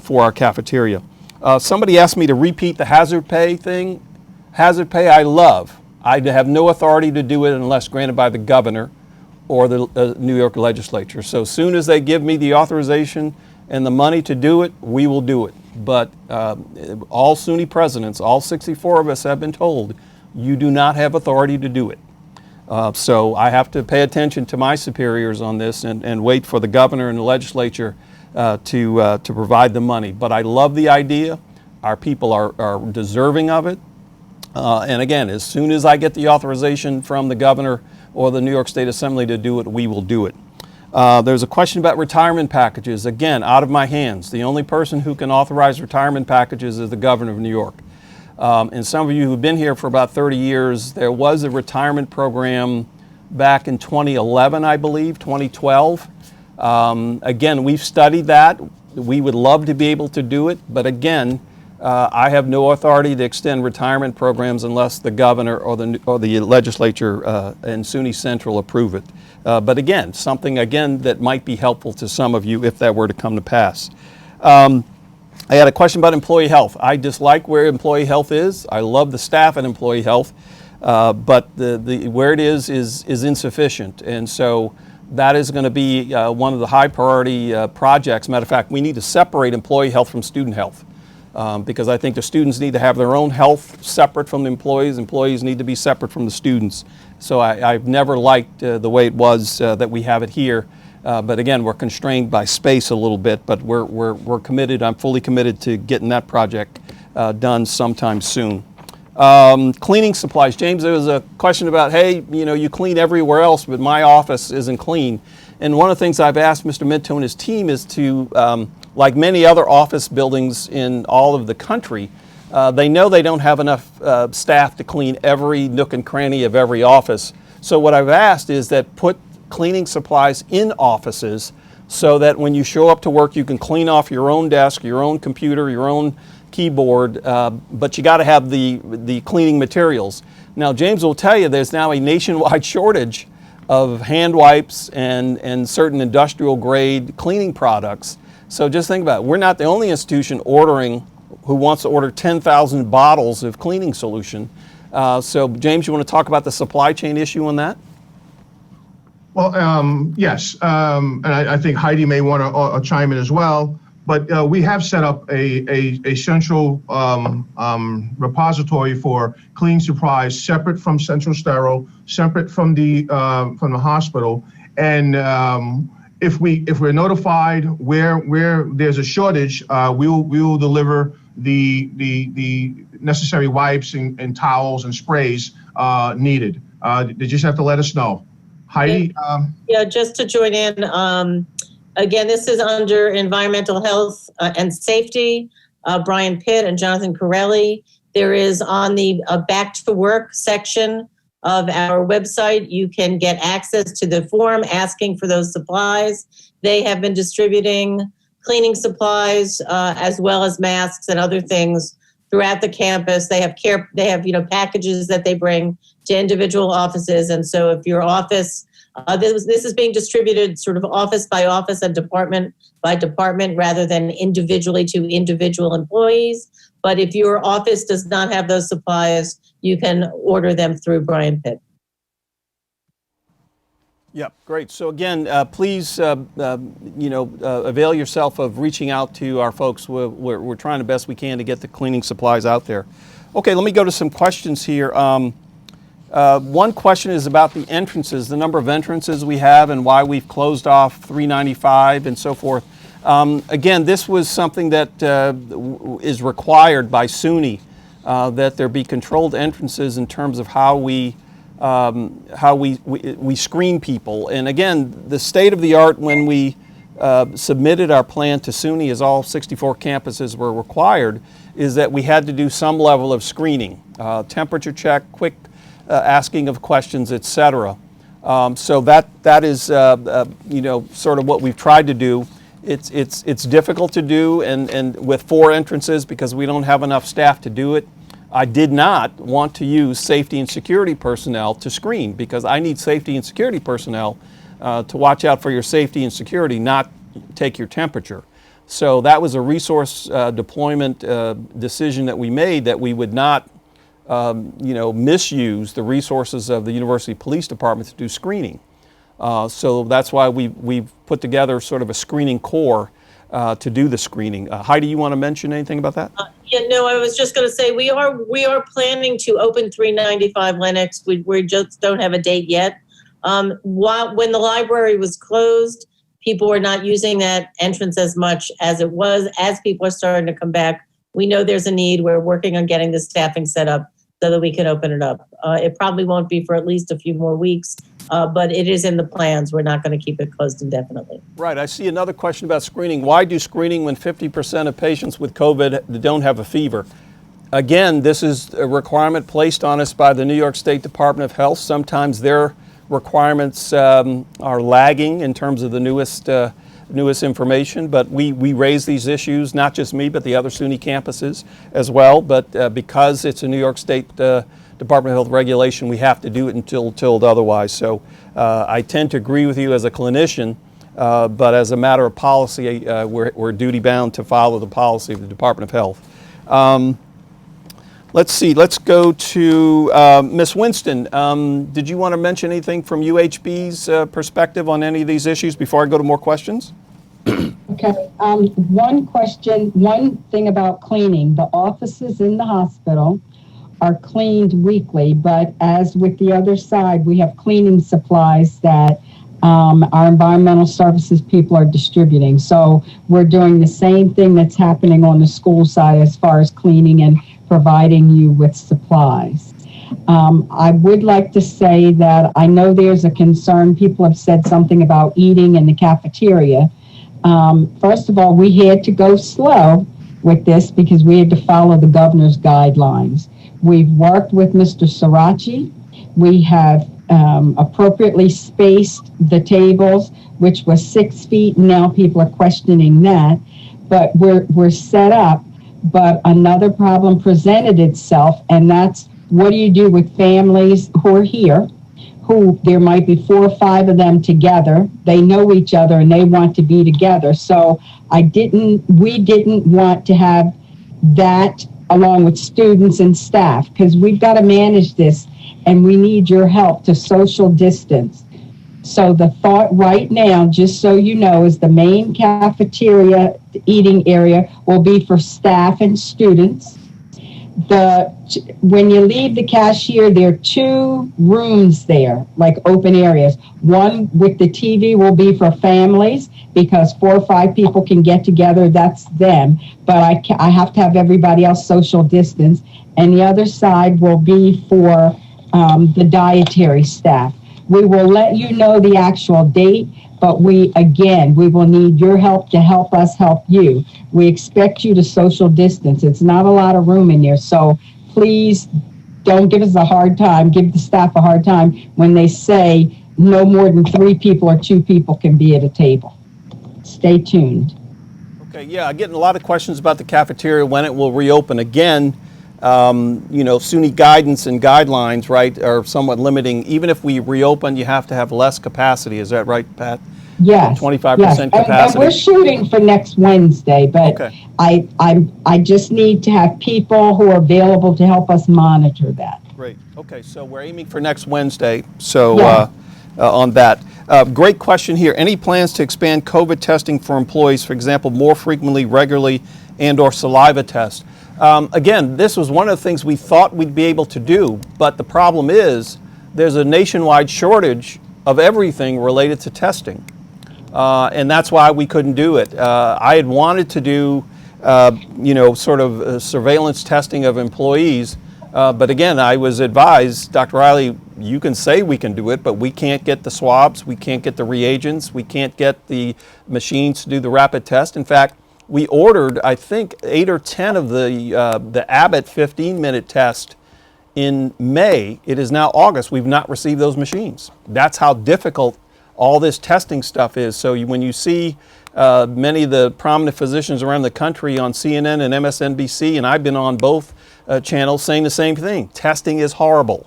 for our cafeteria. Somebody asked me to repeat the hazard pay thing. Hazard pay I love. I have no authority to do it unless granted by the governor or the New York legislature. So as soon as they give me the authorization and the money to do it, we will do it. But all SUNY presidents, all 64 of us, have been told, you do not have authority to do it. So I have to pay attention to my superiors on this and wait for the governor and the legislature to provide the money. But I love the idea. Our people are deserving of it. And again, as soon as I get the authorization from the governor or the New York State Assembly to do it, we will do it. There's a question about retirement packages. Again, out of my hands. The only person who can authorize retirement packages is the governor of New York. And some of you who've been here for about 30 years, there was a retirement program back in 2011, I believe, 2012. Again, we've studied that. We would love to be able to do it, but again, I have no authority to extend retirement programs unless the governor or the legislature and SUNY Central approve it. But again, something that might be helpful to some of you if that were to come to pass. I had a question about employee health. I dislike where employee health is. I love the staff at employee health, but where it is insufficient, and so that is going to be one of the high priority projects. Matter of fact, we need to separate employee health from student health. Because I think the students need to have their own health separate from the employees. Employees need to be separate from the students. So I've never liked the way it was that we have it here. But again, we're constrained by space a little bit, but we're committed. I'm fully committed to getting that project done sometime soon. Cleaning supplies. James, there was a question about, hey, you clean everywhere else, but my office isn't clean. And one of the things I've asked Mr. Minto and his team is to, like many other office buildings in all of the country, they know they don't have enough staff to clean every nook and cranny of every office. So what I've asked is that put cleaning supplies in offices so that when you show up to work, you can clean off your own desk, your own computer, your own keyboard, but you got to have the cleaning materials. Now, James will tell you there's now a nationwide shortage of hand wipes and certain industrial grade cleaning products. So just think about it. We're not the only institution who wants to order 10,000 bottles of cleaning solution. So James, you want to talk about the supply chain issue on that? Well, yes, and I think Heidi may want to chime in as well. But we have set up a central repository for cleaning supplies, separate from Central Sterile, separate from the hospital, and if we're notified where there's a shortage, we will deliver the necessary wipes and towels and sprays needed. They just have to let us know. Heidi? Yeah, just to join in. Again, this is under environmental health and safety, Brian Pitt and Jonathan Corelli. There is on the back to work section of our website, you can get access to the form asking for those supplies. They have been distributing cleaning supplies as well as masks and other things throughout the campus. They have packages that they bring to individual offices. And so if your office This is being distributed sort of office by office and department by department rather than individually to individual employees. But if your office does not have those supplies, you can order them through Brian Pitt. Yep, great. So again, please, avail yourself of reaching out to our folks. We're trying the best we can to get the cleaning supplies out there. Okay, let me go to some questions here. One question is about the entrances, the number of entrances we have and why we've closed off 395 and so forth. Again, this was something that is required by SUNY, that there be controlled entrances in terms of how we screen people. And again, the state of the art when we submitted our plan to SUNY, as all 64 campuses were required, is that we had to do some level of screening, temperature check, quick asking of questions, etc. So that is sort of what we've tried to do. It's difficult to do, and with 4 entrances because we don't have enough staff to do it. I did not want to use safety and security personnel to screen because I need safety and security personnel to watch out for your safety and security, not take your temperature. So that was a resource deployment decision that we made, that we would not misuse the resources of the University Police Department to do screening. So that's why we've put together sort of a screening corps to do the screening. Heidi, you want to mention anything about that? I was just going to say we are planning to open 395 Lenox. We just don't have a date yet. When the library was closed, people were not using that entrance as much as it was. As people are starting to come back, we know there's a need. We're working on getting the staffing set up so that we can open it up. It probably won't be for at least a few more weeks, but it is in the plans. We're not going to keep it closed indefinitely. Right. I see another question about screening. Why do screening when 50% of patients with COVID don't have a fever? Again, this is a requirement placed on us by the New York State Department of Health. Sometimes their requirements are lagging in terms of the newest information, but we raise these issues, not just me, but the other SUNY campuses as well. But because it's a New York State Department of Health regulation, we have to do it until told otherwise. So I tend to agree with you as a clinician, but as a matter of policy, we're duty bound to follow the policy of the Department of Health. Let's see, let's go to Ms. Winston. Did you want to mention anything from UHB's perspective on any of these issues before I go to more questions? Okay, one thing about cleaning. The offices in the hospital are cleaned weekly, but as with the other side, we have cleaning supplies that our environmental services people are distributing. So we're doing the same thing that's happening on the school side as far as cleaning and providing you with supplies. I would like to say that I know there's a concern. People have said something about eating in the cafeteria. First of all, we had to go slow with this because we had to follow the governor's guidelines. We've worked with Mr. Sirachi. We have appropriately spaced the tables, which was 6 feet. Now people are questioning that, but we're set up. But another problem presented itself, and that's what do you do with families who are here, who there might be 4 or 5 of them together. They know each other and they want to be together. So we didn't want to have that along with students and staff, because we've got to manage this and we need your help to social distance. So the thought right now, just so you know, is the main cafeteria eating area will be for staff and students. When you leave the cashier, there are 2 rooms there, like open areas. One with the TV will be for families because 4 or 5 people can get together. That's them. But I have to have everybody else social distance. And the other side will be for the dietary staff. We will let you know the actual date, but we will need your help to help us help you. We expect you to social distance. It's not a lot of room in there, so please don't give us a hard time, give the staff a hard time when they say no more than 3 people or 2 people can be at a table. Stay tuned. Okay, yeah, I'm getting a lot of questions about the cafeteria, when it will reopen. Again, SUNY guidance and guidelines, right, are somewhat limiting. Even if we reopen, you have to have less capacity. Is that right, Pat? Yes. 25% yes. capacity. And we're shooting for next Wednesday, but Okay. I just need to have people who are available to help us monitor that. Great. Okay, so we're aiming for next Wednesday. So Yeah. on that. Great question here. Any plans to expand COVID testing for employees, for example, more frequently, regularly, and/or saliva test? Again, this was one of the things we thought we'd be able to do, but the problem is there's a nationwide shortage of everything related to testing. And that's why we couldn't do it. I had wanted to do, sort of surveillance testing of employees, but again, I was advised, Dr. Riley, you can say we can do it, but we can't get the swabs, we can't get the reagents, we can't get the machines to do the rapid test. In fact, we ordered, I think, 8 or 10 of the Abbott 15-minute test in May. It is now August. We've not received those machines. That's how difficult all this testing stuff is. So when you see many of the prominent physicians around the country on CNN and MSNBC, and I've been on both channels saying the same thing, testing is horrible.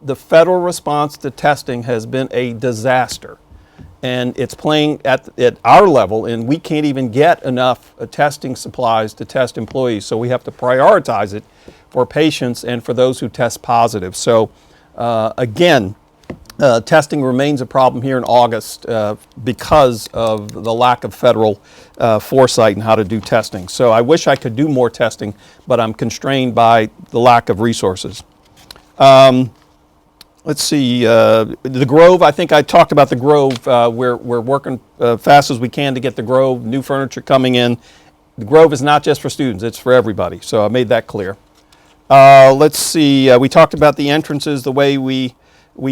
The federal response to testing has been a disaster. And it's playing at our level, and we can't even get enough testing supplies to test employees. So we have to prioritize it for patients and for those who test positive. So again, testing remains a problem here in August because of the lack of federal foresight in how to do testing. So I wish I could do more testing, but I'm constrained by the lack of resources. Let's see, the Grove, I think I talked about the Grove. We're working fast as we can to get the Grove, new furniture coming in. The Grove is not just for students, it's for everybody, so I made that clear. Let's see, we talked about the entrances, the way we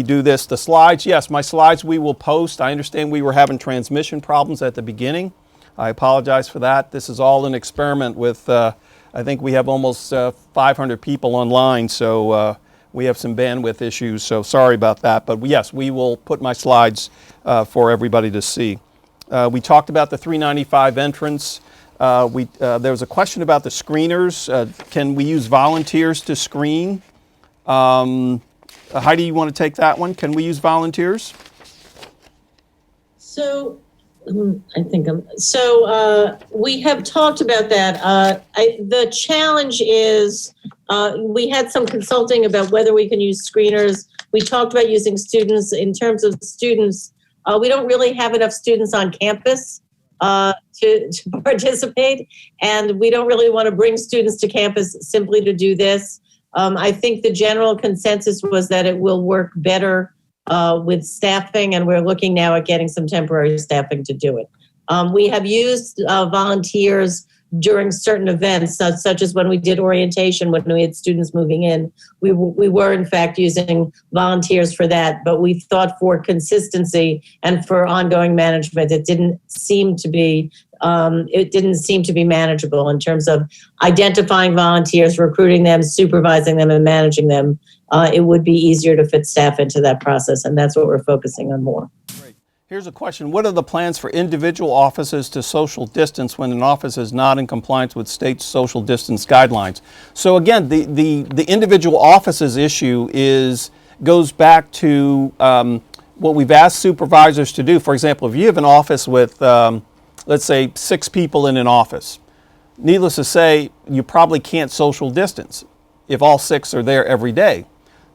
do this. The slides, yes, my slides we will post. I understand we were having transmission problems at the beginning. I apologize for that. This is all an experiment with, I think we have almost 500 people online, so we have some bandwidth issues, so sorry about that. But yes, we will put my slides for everybody to see. We talked about the 395 entrance. There was a question about the screeners. Can we use volunteers to screen? Heidi, you want to take that one? Can we use volunteers? So we have talked about that. The challenge is we had some consulting about whether we can use screeners. We talked about using students. In terms of students, we don't really have enough students on campus to participate, and we don't really want to bring students to campus simply to do this. I think the general consensus was that it will work better with staffing, and we're looking now at getting some temporary staffing to do it. We have used volunteers during certain events, such as when we did orientation, when we had students moving in. We were in fact using volunteers for that, but we thought for consistency and for ongoing management, it didn't seem to be manageable in terms of identifying volunteers, recruiting them, supervising them, and managing them. It would be easier to fit staff into that process, and that's what we're focusing on more. Great. Here's a question. What are the plans for individual offices to social distance when an office is not in compliance with state social distance guidelines? So again, the individual offices issue goes back to what we've asked supervisors to do. For example, if you have an office with, let's say, 6 people in an office, needless to say, you probably can't social distance if all 6 are there every day.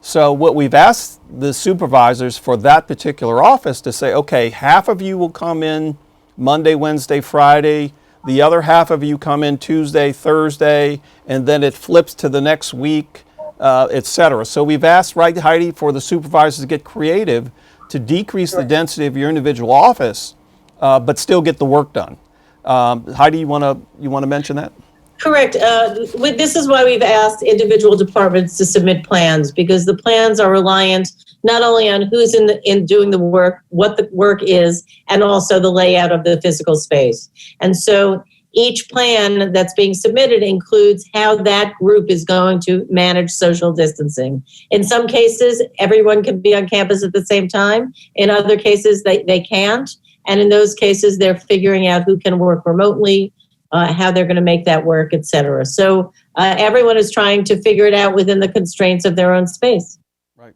So what we've asked the supervisors for that particular office to say, okay, half of you will come in Monday, Wednesday, Friday, the other half of you come in Tuesday, Thursday, and then it flips to the next week, etc. So we've asked, right, Heidi, for the supervisors to get creative to decrease the density of your individual office, but still get the work done. Heidi, you want to mention that? Correct. This is why we've asked individual departments to submit plans, because the plans are reliant not only on who's in doing the work, what the work is, and also the layout of the physical space. And so each plan that's being submitted includes how that group is going to manage social distancing. In some cases, everyone can be on campus at the same time. In other cases, they can't. And in those cases, they're figuring out who can work remotely, how they're going to make that work, et cetera. So everyone is trying to figure it out within the constraints of their own space. Right.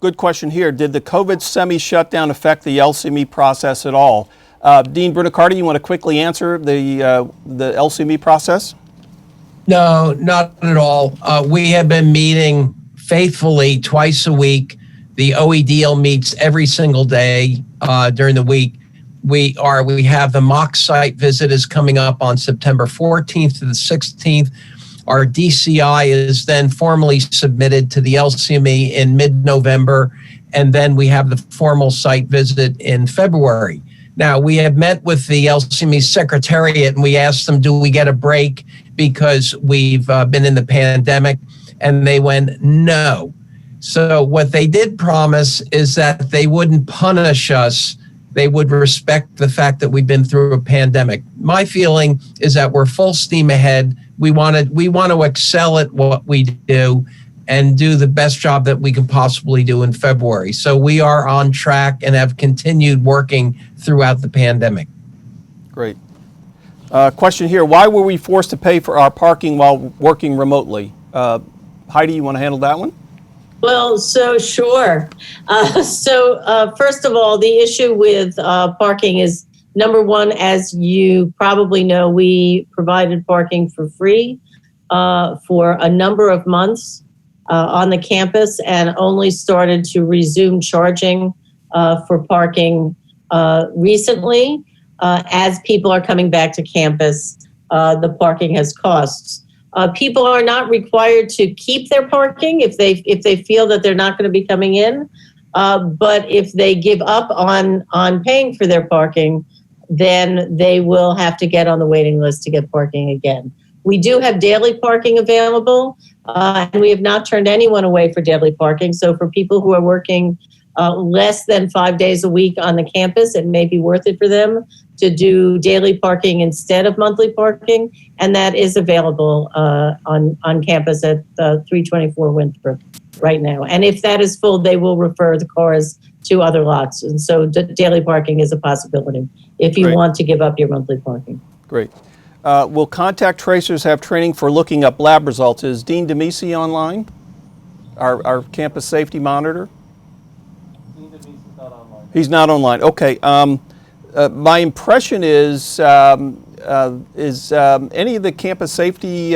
Good question here. Did the COVID semi-shutdown affect the LCME process at all? Dean Brunicardi, you want to quickly answer the LCME process? No, not at all. We have been meeting faithfully twice a week. The OEDL meets every single day during the week. We have the mock site visit is coming up on September 14th to the 16th. Our DCI is then formally submitted to the LCME in mid-November, and then we have the formal site visit in February. Now, we have met with the LCME Secretariat, and we asked them, do we get a break because we've been in the pandemic? And they went, no. So what they did promise is that they wouldn't punish us. They would respect the fact that we've been through a pandemic. My feeling is that we're full steam ahead. We want to excel at what we do and do the best job that we can possibly do in February. So we are on track and have continued working throughout the pandemic. Great. Question here, why were we forced to pay for our parking while working remotely? Heidi, you want to handle that one? Well, so sure. First of all, the issue with parking is, number one, as you probably know, we provided parking for free for a number of months on the campus and only started to resume charging for parking recently. As people are coming back to campus, the parking has costs. People are not required to keep their parking if they feel that they're not going to be coming in. But if they give up on paying for their parking, then they will have to get on the waiting list to get parking again. We do have daily parking available, and we have not turned anyone away for daily parking. So for people who are working less than 5 days a week on the campus, it may be worth it for them to do daily parking instead of monthly parking, and that is available on campus at 324 Winthrop right now. And if that is full, they will refer the cars to other lots. And so daily parking is a possibility if you Great. want to give up your monthly parking. Great. Will contact tracers have training for looking up lab results? Is Dean DeMisi online, our campus safety monitor? Dean DeMisi's not online. He's not online. Okay. My impression is any of the campus safety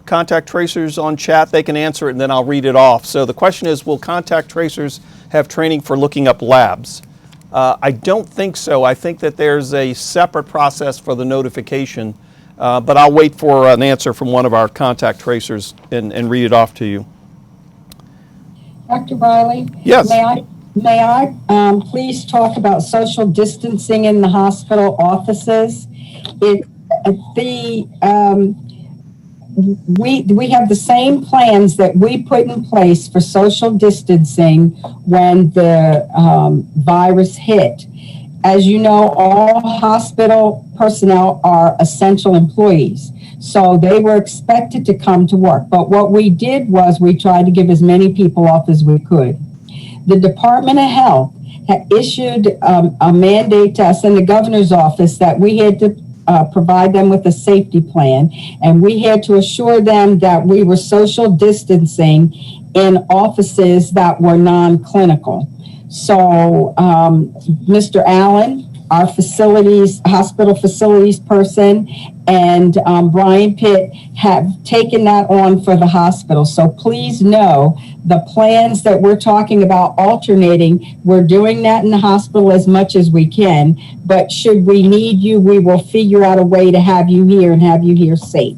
contact tracers on chat, they can answer it and then I'll read it off. So the question is, will contact tracers have training for looking up labs? I don't think so. I think that there's a separate process for the notification, but I'll wait for an answer from one of our contact tracers and read it off to you. Dr. Riley? Yes. May I please talk about social distancing in the hospital offices? We have the same plans that we put in place for social distancing when the virus hit. As you know, all hospital personnel are essential employees, so they were expected to come to work. But what we did was we tried to give as many people off as we could. The Department of Health had issued a mandate to us in the governor's office that we had to provide them with a safety plan, and we had to assure them that we were social distancing in offices that were non-clinical. So Mr. Allen, our hospital facilities person, and Brian Pitt have taken that on for the hospital. So please know the plans that we're talking about alternating, we're doing that in the hospital as much as we can, but should we need you, we will figure out a way to have you here and have you here safe.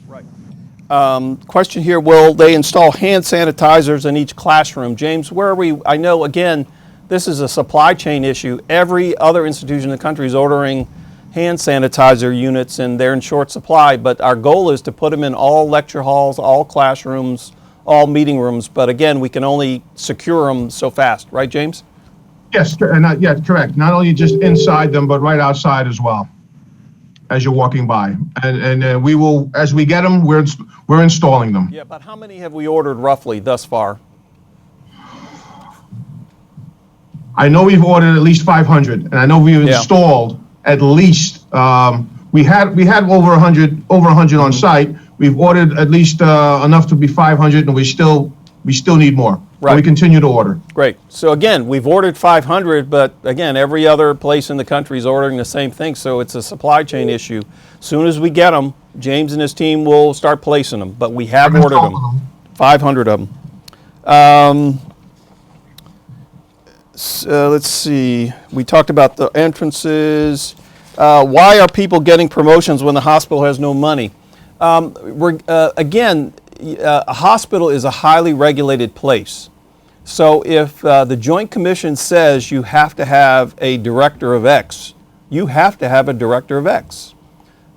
Right. Question here, will they install hand sanitizers in each classroom? James, where are we? I know, again, this is a supply chain issue. Every other institution in the country is ordering hand sanitizer units and they're in short supply, but our goal is to put them in all lecture halls, all classrooms, all meeting rooms, but again, we can only secure them so fast, right, James? Yes, yeah, correct. Not only just inside them, but right outside as well, as you're walking by. And we will, as we get them, we're installing them. Yeah, but how many have we ordered roughly thus far? I know we've ordered at least 500, and I know we've installed at least we had over 100 on site. We've ordered at least enough to be 500, and we still need more. Right. We continue to order. Great. So again, we've ordered 500, but again, every other place in the country is ordering the same thing, so it's a supply chain issue. Soon as we get them, James and his team will start placing them, but we have ordered them, 500 of them. Let's see, we talked about the entrances. Why are people getting promotions when the hospital has no money? Again, a hospital is a highly regulated place. So if the Joint Commission says you have to have a director of X, you have to have a director of X.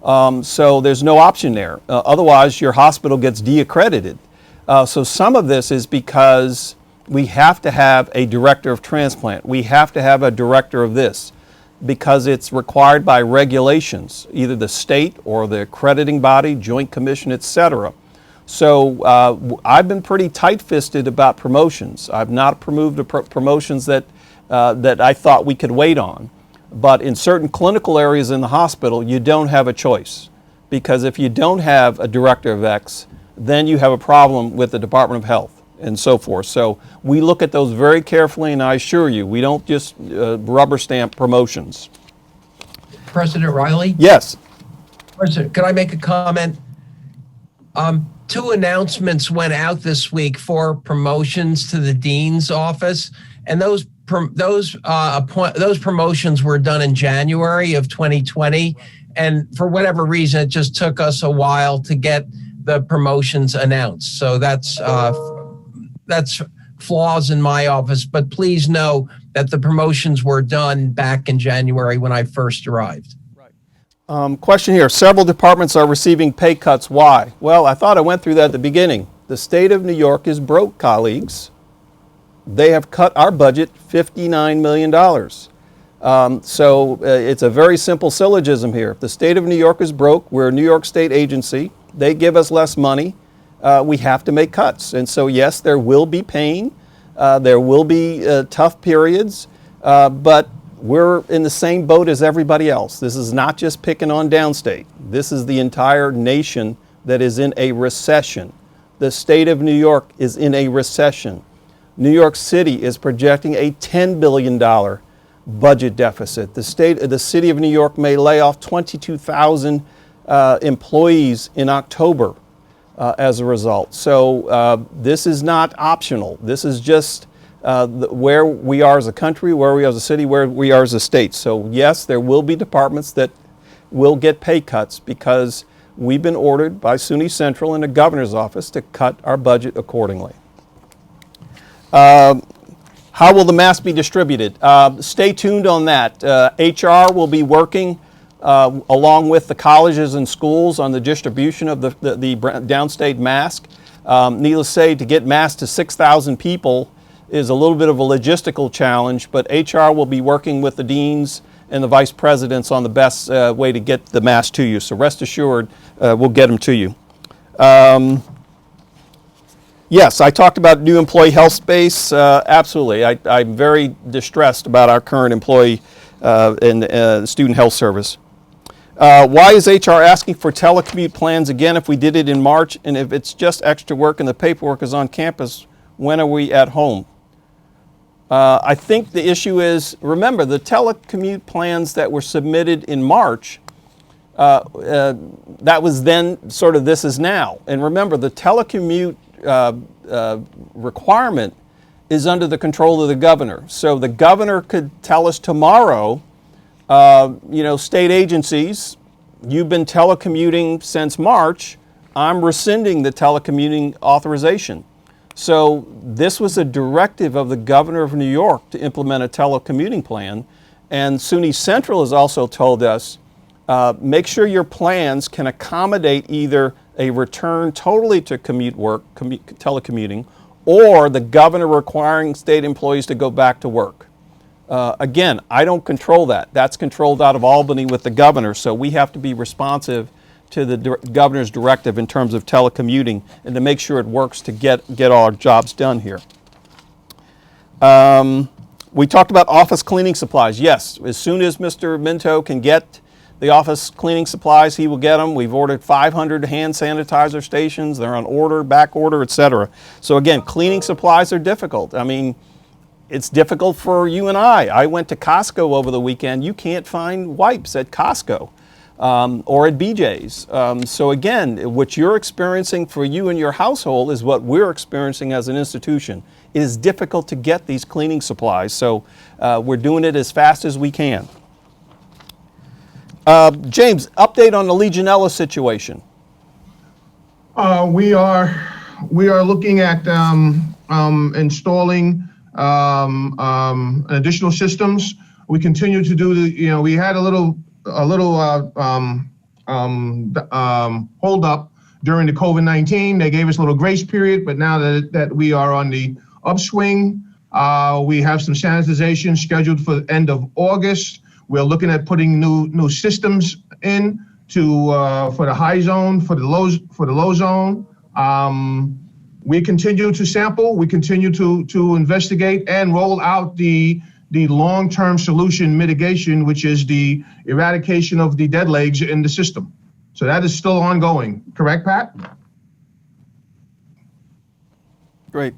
So there's no option there. Otherwise, your hospital gets de-accredited. So some of this is because we have to have a director of transplant. We have to have a director of this because it's required by regulations, either the state or the accrediting body, Joint Commission, etc. So I've been pretty tight-fisted about promotions. I've not approved the promotions that I thought we could wait on. But in certain clinical areas in the hospital, you don't have a choice. Because if you don't have a director of X, then you have a problem with the Department of Health and so forth. So we look at those very carefully, and I assure you, we don't just rubber stamp promotions. President Riley? Yes. President, could I make a comment? 2 announcements went out this week for promotions to the dean's office, and those promotions were done in January of 2020, and for whatever reason, it just took us a while to get the promotions announced. So that's flaws in my office, but please know that the promotions were done back in January when I first arrived. Question here, several departments are receiving pay cuts. Why? Well, I thought I went through that at the beginning. The state of New York is broke, colleagues. They have cut our budget $59 million. So it's a very simple syllogism here. If the state of New York is broke, we're a New York State agency, they give us less money, we have to make cuts. And so yes, there will be pain, there will be tough periods, but we're in the same boat as everybody else. This is not just picking on Downstate. This is the entire nation that is in a recession. The state of New York is in a recession. New York City is projecting a $10 billion budget deficit. The city of New York may lay off 22,000 employees in October as a result. So this is not optional. This is just where we are as a country, where we are as a city, where we are as a state. So yes, there will be departments that will get pay cuts because we've been ordered by SUNY Central and the governor's office to cut our budget accordingly. How will the masks be distributed? Stay tuned on that. HR will be working along with the colleges and schools on the distribution of the Downstate mask. Needless to say, to get masks to 6,000 people is a little bit of a logistical challenge, but HR will be working with the deans and the vice presidents on the best way to get the masks to you. So rest assured, we'll get them to you. Yes, I talked about new employee health space. Absolutely. I'm very distressed about our current employee and student health service. Why is HR asking for telecommute plans again if we did it in March? And if it's just extra work and the paperwork is on campus, when are we at home? I think the issue is, remember, the telecommute plans that were submitted in March, that was then sort of this is now. And remember, the telecommute requirement is under the control of the governor. So the governor could tell us tomorrow, state agencies, you've been telecommuting since March, I'm rescinding the telecommuting authorization. So this was a directive of the governor of New York to implement a telecommuting plan. And SUNY Central has also told us, make sure your plans can accommodate either a return totally to commute work, telecommuting, or the governor requiring state employees to go back to work. Again, I don't control that. That's controlled out of Albany with the governor, so we have to be responsive to the governor's directive in terms of telecommuting and to make sure it works to get all our jobs done here. We talked about office cleaning supplies. Yes, as soon as Mr. Minto can get the office cleaning supplies, he will get them. We've ordered 500 hand sanitizer stations. They're on order, back order, etc. So again, cleaning supplies are difficult. I mean, it's difficult for you and I. I went to Costco over the weekend. You can't find wipes at Costco or at BJ's. So again, what you're experiencing for you and your household is what we're experiencing as an institution. It is difficult to get these cleaning supplies, so we're doing it as fast as we can. James, update on the Legionella situation. We are looking at installing additional systems. We continue to do we had a little hold up during the COVID-19. They gave us a little grace period, but now that we are on the upswing, we have some sanitization scheduled for the end of August. We're looking at putting new systems in for the high zone, for the low zone. We continue to sample, we continue to investigate and roll out the long-term solution mitigation, which is the eradication of the dead legs in the system. So that is still ongoing. Correct, Pat? Great.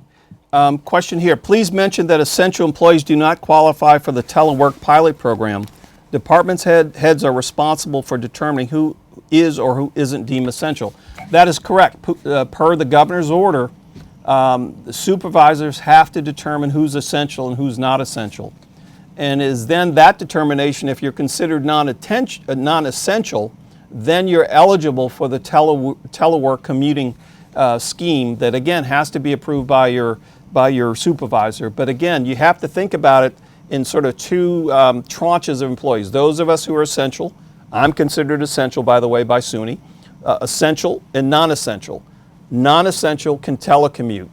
Question here. Please mention that essential employees do not qualify for the telework pilot program. Departments heads are responsible for determining who is or who isn't deemed essential. That is correct. Per the governor's order, the supervisors have to determine who's essential and who's not essential. And is then that determination, if you're considered non-essential, then you're eligible for the telework commuting scheme that, again, has to be approved by your supervisor. But again, you have to think about it in sort of two tranches of employees. Those of us who are essential, I'm considered essential, by the way, by SUNY, essential and non-essential. Non-essential can telecommute.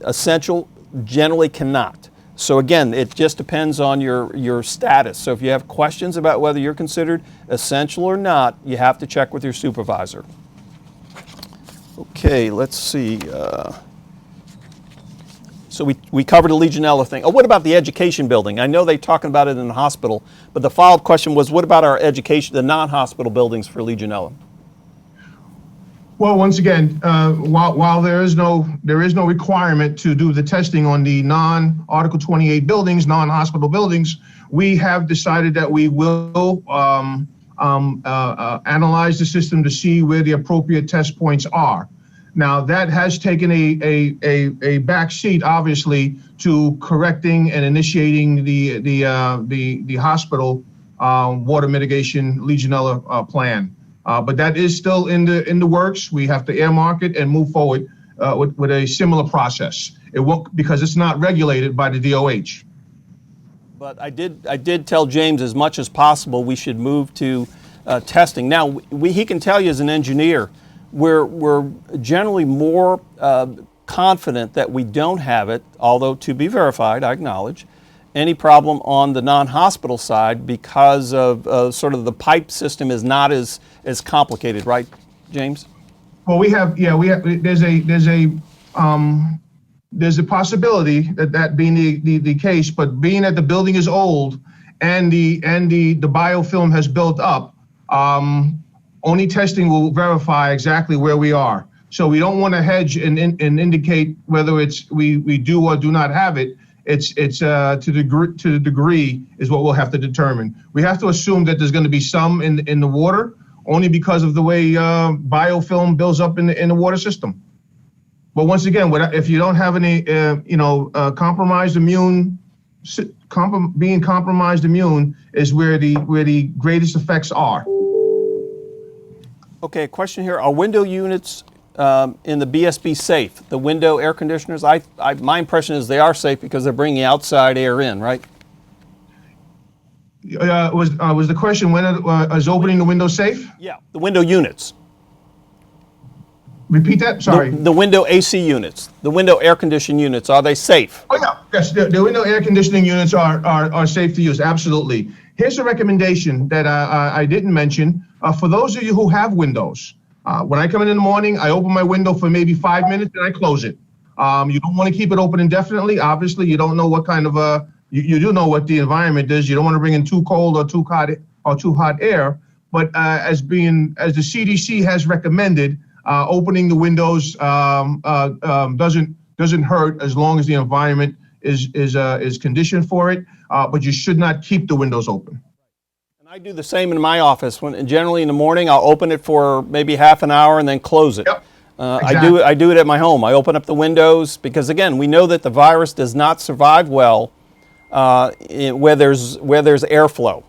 Essential generally cannot. So again, it just depends on your status. So if you have questions about whether you're considered essential or not, you have to check with your supervisor. Okay, let's see. So we covered the Legionella thing. Oh, what about the education building? I know they're talking about it in the hospital, but the follow-up question was, what about our education, the non-hospital buildings for Legionella? Well, once again, while there is no requirement to do the testing on the non-Article 28 buildings, non-hospital buildings, we have decided that we will analyze the system to see where the appropriate test points are. Now, that has taken a back seat, obviously, to correcting and initiating the hospital water mitigation Legionella plan. But that is still in the works. We have to earmark it and move forward with a similar process. It won't, because it's not regulated by the DOH. But I did tell James as much as possible we should move to testing. Now, he can tell you as an engineer, we're generally more confident that we don't have it, although to be verified, I acknowledge, any problem on the non-hospital side because of sort of the pipe system is not as complicated, right, James? Well, there's a possibility that being the case, but being that the building is old and the biofilm has built up, only testing will verify exactly where we are. So we don't want to hedge and indicate whether we do or do not have it. It's to the degree is what we'll have to determine. We have to assume that there's going to be some in the water, only because of the way biofilm builds up in the water system. But once again, if you don't have any compromised immune, being compromised immune is where the greatest effects are. Okay, a question here. Are window units in the BSB safe? The window air conditioners? My impression is they are safe because they're bringing outside air in, right? Was the question when is opening the window safe? Yeah, the window units. Repeat that. Sorry. The window AC units, the window air conditioning units. Are they safe? Oh yeah, yes. The window air conditioning units are safe to use. Absolutely. Here's a recommendation that I didn't mention. For those of you who have windows, when I come in the morning, I open my window for maybe 5 minutes and I close it. You don't want to keep it open indefinitely. Obviously, you don't know what kind of you do know what the environment is. You don't want to bring in too cold or too hot air. but as the CDC has recommended, opening the windows doesn't hurt as long as the environment is conditioned for it. But you should not keep the windows open. And I do the same in my office. Generally in the morning, I'll open it for maybe half an hour and then close it. Yep. Exactly. I do it at my home. I open up the windows because, again, we know that the virus does not survive well where there's airflow.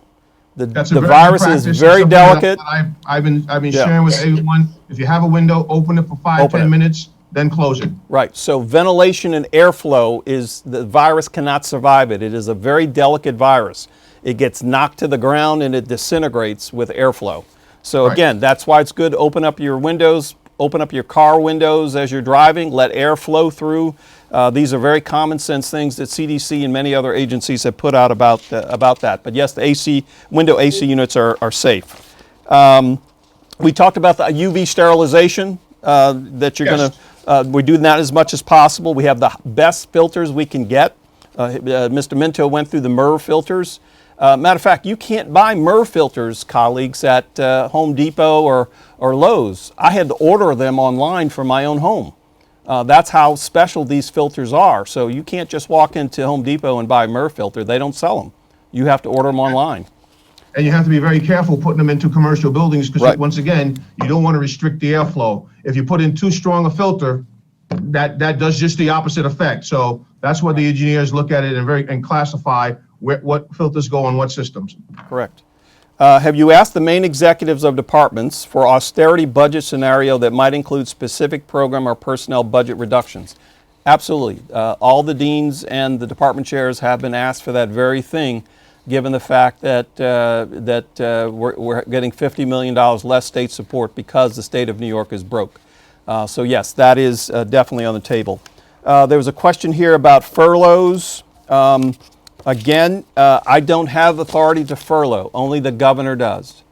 The virus is very delicate. I've been sharing with everyone. If you have a window, open it for 5-10 minutes, then close it. Right. So ventilation and airflow the virus cannot survive it. It is a very delicate virus. It gets knocked to the ground and it disintegrates with airflow. So again, that's why it's good to open up your windows, open up your car windows as you're driving, let air flow through. These are very common sense things that CDC and many other agencies have put out about that. But yes, the window AC units are safe. We talked about the UV sterilization that you're going to, we're doing that as much as possible. We have the best filters we can get. Mr. Minto went through the MERV filters. Matter of fact, you can't buy MERV filters, colleagues, at Home Depot or Lowe's. I had to order them online from my own home. That's how special these filters are. So you can't just walk into Home Depot and buy a MERV filter. They don't sell them. You have to order them online. And you have to be very careful putting them into commercial buildings because, once again, you don't want to restrict the airflow. If you put in too strong a filter, that does just the opposite effect. So that's what the engineers look at it and classify what filters go on what systems. Correct. Have you asked the main executives of departments for austerity budget scenario that might include specific program or personnel budget reductions? Absolutely. All the deans and the department chairs have been asked for that very thing, given the fact that we're getting $50 million less state support because the state of New York is broke. So yes, that is definitely on the table. There was a question here about furloughs. Again, I don't have authority to furlough, only the governor does.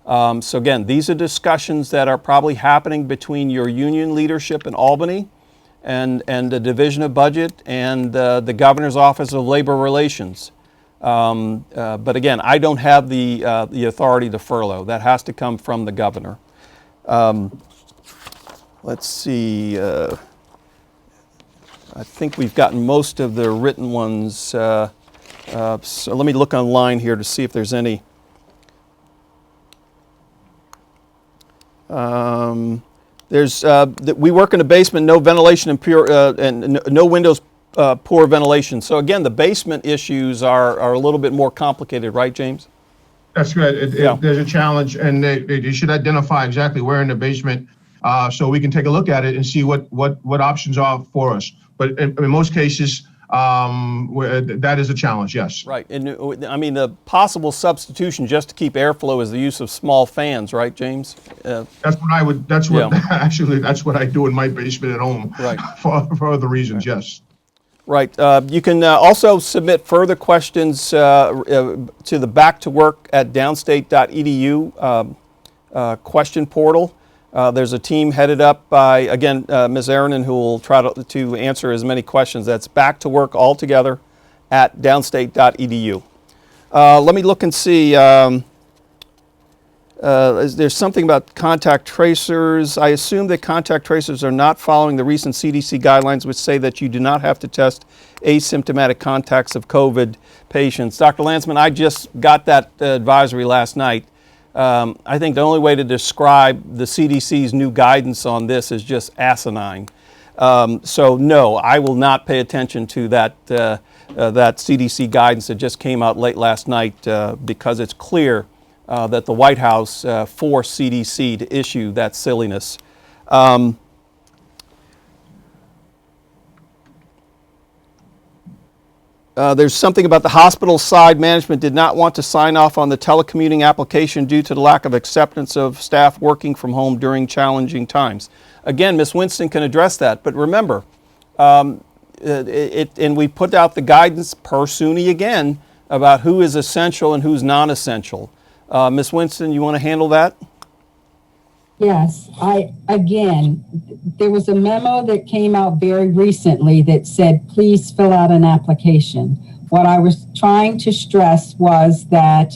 So again, these are discussions that are probably happening between your union leadership in Albany and the Division of Budget and the Governor's Office of Labor Relations. But again, I don't have the authority to furlough. That has to come from the governor. Let's see. I think we've gotten most of the written ones. So let me look online here to see if there's any. We work in a basement, no ventilation and no windows, poor ventilation. So again, the basement issues are a little bit more complicated, right, James? That's good. There's a challenge, and they should identify exactly where in the basement, so we can take a look at it and see what options are for us. But in most cases, that is a challenge, yes. Right, and I mean the possible substitution just to keep airflow is the use of small fans, right, James? That's what I would. Actually, that's what I do in my basement at home. Right. For other reasons, yes. Right. You can also submit further questions to the backtowrk@downstate.edu question portal. There's a team headed up by, again, Ms. Aronin, who will try to answer as many questions. That's backtowork altogether at downstate.edu. Let me look and see. There's something about contact tracers. I assume that contact tracers are not following the recent CDC guidelines, which say that you do not have to test asymptomatic contacts of COVID patients. Dr. Landsman, I just got that advisory last night. I think the only way to describe the CDC's new guidance on this is just asinine. So no, I will not pay attention to that CDC guidance that just came out late last night because it's clear that the White House forced CDC to issue that silliness. There's something about the hospital side. Management did not want to sign off on the telecommuting application due to the lack of acceptance of staff working from home during challenging times. Again, Ms. Winston can address that, but remember, and we put out the guidance per SUNY again about who is essential and who's non-essential. Ms. Winston, you want to handle that? Yes, there was a memo that came out very recently that said, please fill out an application. What I was trying to stress was that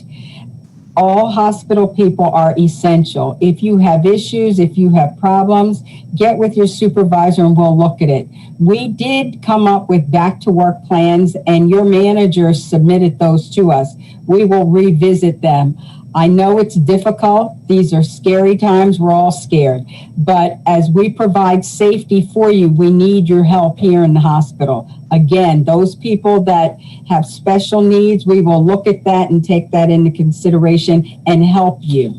all hospital people are essential. If you have issues, if you have problems, get with your supervisor and we'll look at it. We did come up with back to work plans and your manager submitted those to us. We will revisit them. I know it's difficult. These are scary times. We're all scared. But as we provide safety for you, we need your help here in the hospital. Again, those people that have special needs, we will look at that and take that into consideration and help you.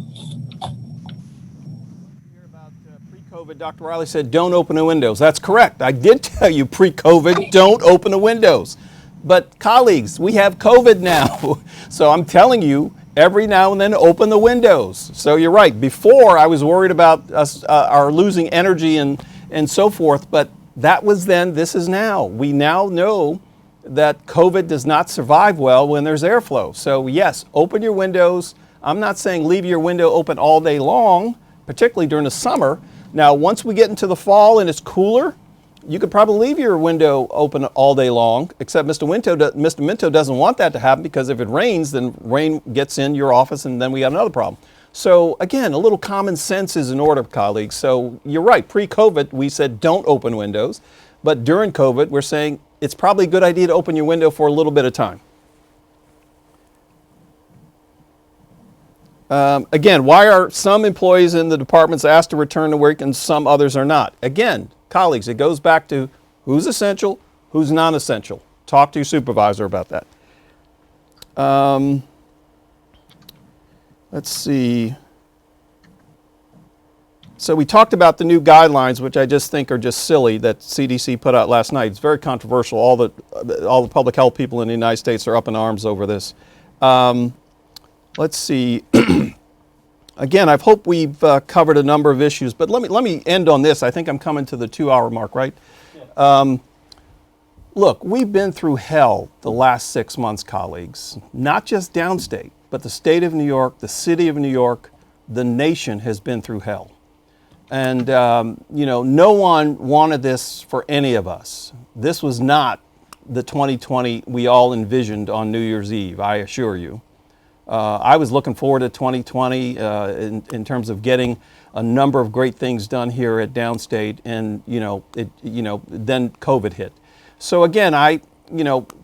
Pre-COVID, Dr. Riley said, don't open the windows. That's correct. I did tell you pre-COVID, don't open the windows. But colleagues, we have COVID now. So I'm telling you, every now and then open the windows. So you're right. Before I was worried about us our losing energy and so forth, but that was then, this is now. We now know that COVID does not survive well when there's airflow. So yes, open your windows. I'm not saying leave your window open all day long, particularly during the summer. Now, once we get into the fall and it's cooler, you could probably leave your window open all day long, except Mr. Minto doesn't want that to happen because if it rains, then rain gets in your office and then we got another problem. So again, a little common sense is in order, colleagues. So you're right, pre-COVID, we said don't open windows, but during COVID, we're saying it's probably a good idea to open your window for a little bit of time. Again, why are some employees in the departments asked to return to work and some others are not? Again, colleagues, it goes back to who's essential, who's non-essential. Talk to your supervisor about that. Let's see. So we talked about the new guidelines, which I just think are just silly, that CDC put out last night. It's very controversial. All the public health people in the United States are up in arms over this. Let's see. Again, I hope we've covered a number of issues, but let me end on this. I think I'm coming to the 2-hour mark, right? Yeah. Look, we've been through hell the last 6 months, colleagues. Not just downstate, but the state of New York, the city of New York, the nation has been through hell. And, no one wanted this for any of us. This was not the 2020 we all envisioned on New Year's Eve, I assure you. I was looking forward to 2020 in terms of getting a number of great things done here at Downstate, and then COVID hit. So again,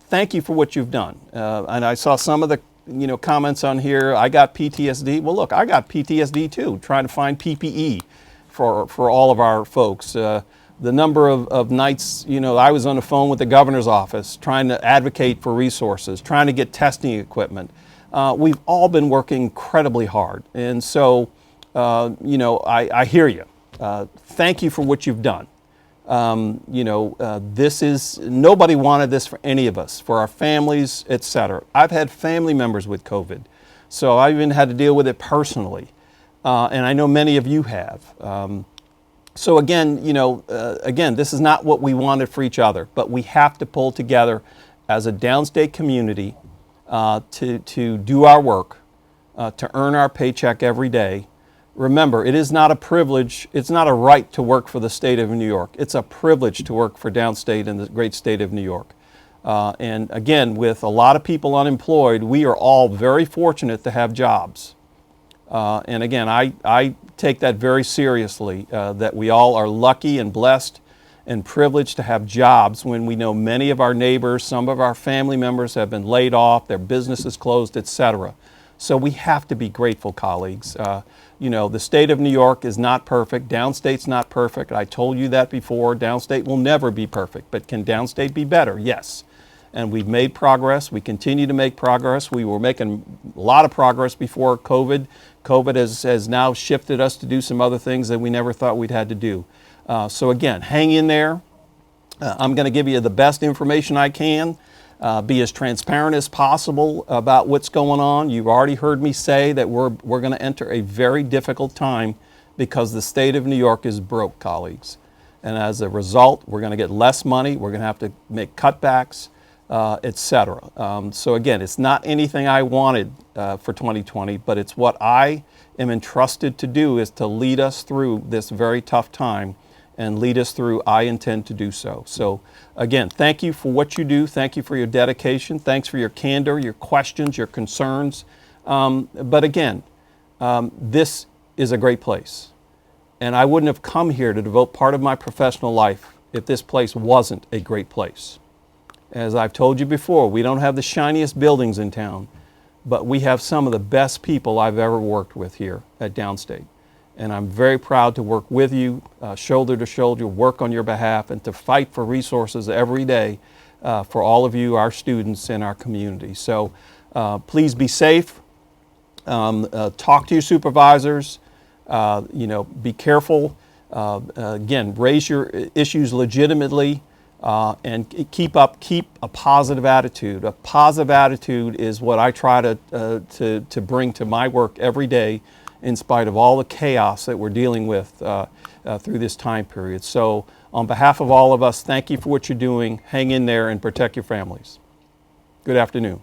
thank you for what you've done. And I saw some of the comments on here. I got PTSD. Well, look, I got PTSD too, trying to find PPE for all of our folks. The number of nights, I was on the phone with the governor's office trying to advocate for resources, trying to get testing equipment. We've all been working incredibly hard. And so, I hear you. Thank you for what you've done. Nobody wanted this for any of us, for our families, etc. I've had family members with COVID, so I even had to deal with it personally. And I know many of you have. So again, this is not what we wanted for each other, but we have to pull together as a downstate community to do our work, to earn our paycheck every day. Remember, it is not a privilege, it's not a right to work for the state of New York. It's a privilege to work for downstate in the great state of New York. And again, with a lot of people unemployed, we are all very fortunate to have jobs. And again, I take that very seriously, that we all are lucky and blessed and privileged to have jobs when we know many of our neighbors, some of our family members have been laid off, their businesses closed, etc. So we have to be grateful, colleagues. The state of New York is not perfect. Downstate's not perfect. I told you that before. Downstate will never be perfect, but can downstate be better? Yes. And we've made progress. We continue to make progress. We were making a lot of progress before COVID. COVID has now shifted us to do some other things that we never thought we'd had to do. So again, hang in there. I'm going to give you the best information I can, be as transparent as possible about what's going on. You've already heard me say that we're going to enter a very difficult time because the state of New York is broke, colleagues. And as a result, we're going to get less money. We're going to have to make cutbacks, etc. So again, it's not anything I wanted for 2020, but it's what I am entrusted to do, is to lead us through this very tough time and lead us through. I intend to do so. So again, thank you for what you do. Thank you for your dedication. Thanks for your candor, your questions, your concerns. But again, this is a great place. And I wouldn't have come here to devote part of my professional life if this place wasn't a great place. As I've told you before, we don't have the shiniest buildings in town, but we have some of the best people I've ever worked with here at Downstate. And I'm very proud to work with you, shoulder to shoulder, work on your behalf, and to fight for resources every day for all of you, our students, and our community. So please be safe. Talk to your supervisors. Be careful. Again, raise your issues legitimately, and keep a positive attitude. A positive attitude is what I try to bring to my work every day, in spite of all the chaos that we're dealing with through this time period. So on behalf of all of us, thank you for what you're doing. Hang in there and protect your families. Good afternoon.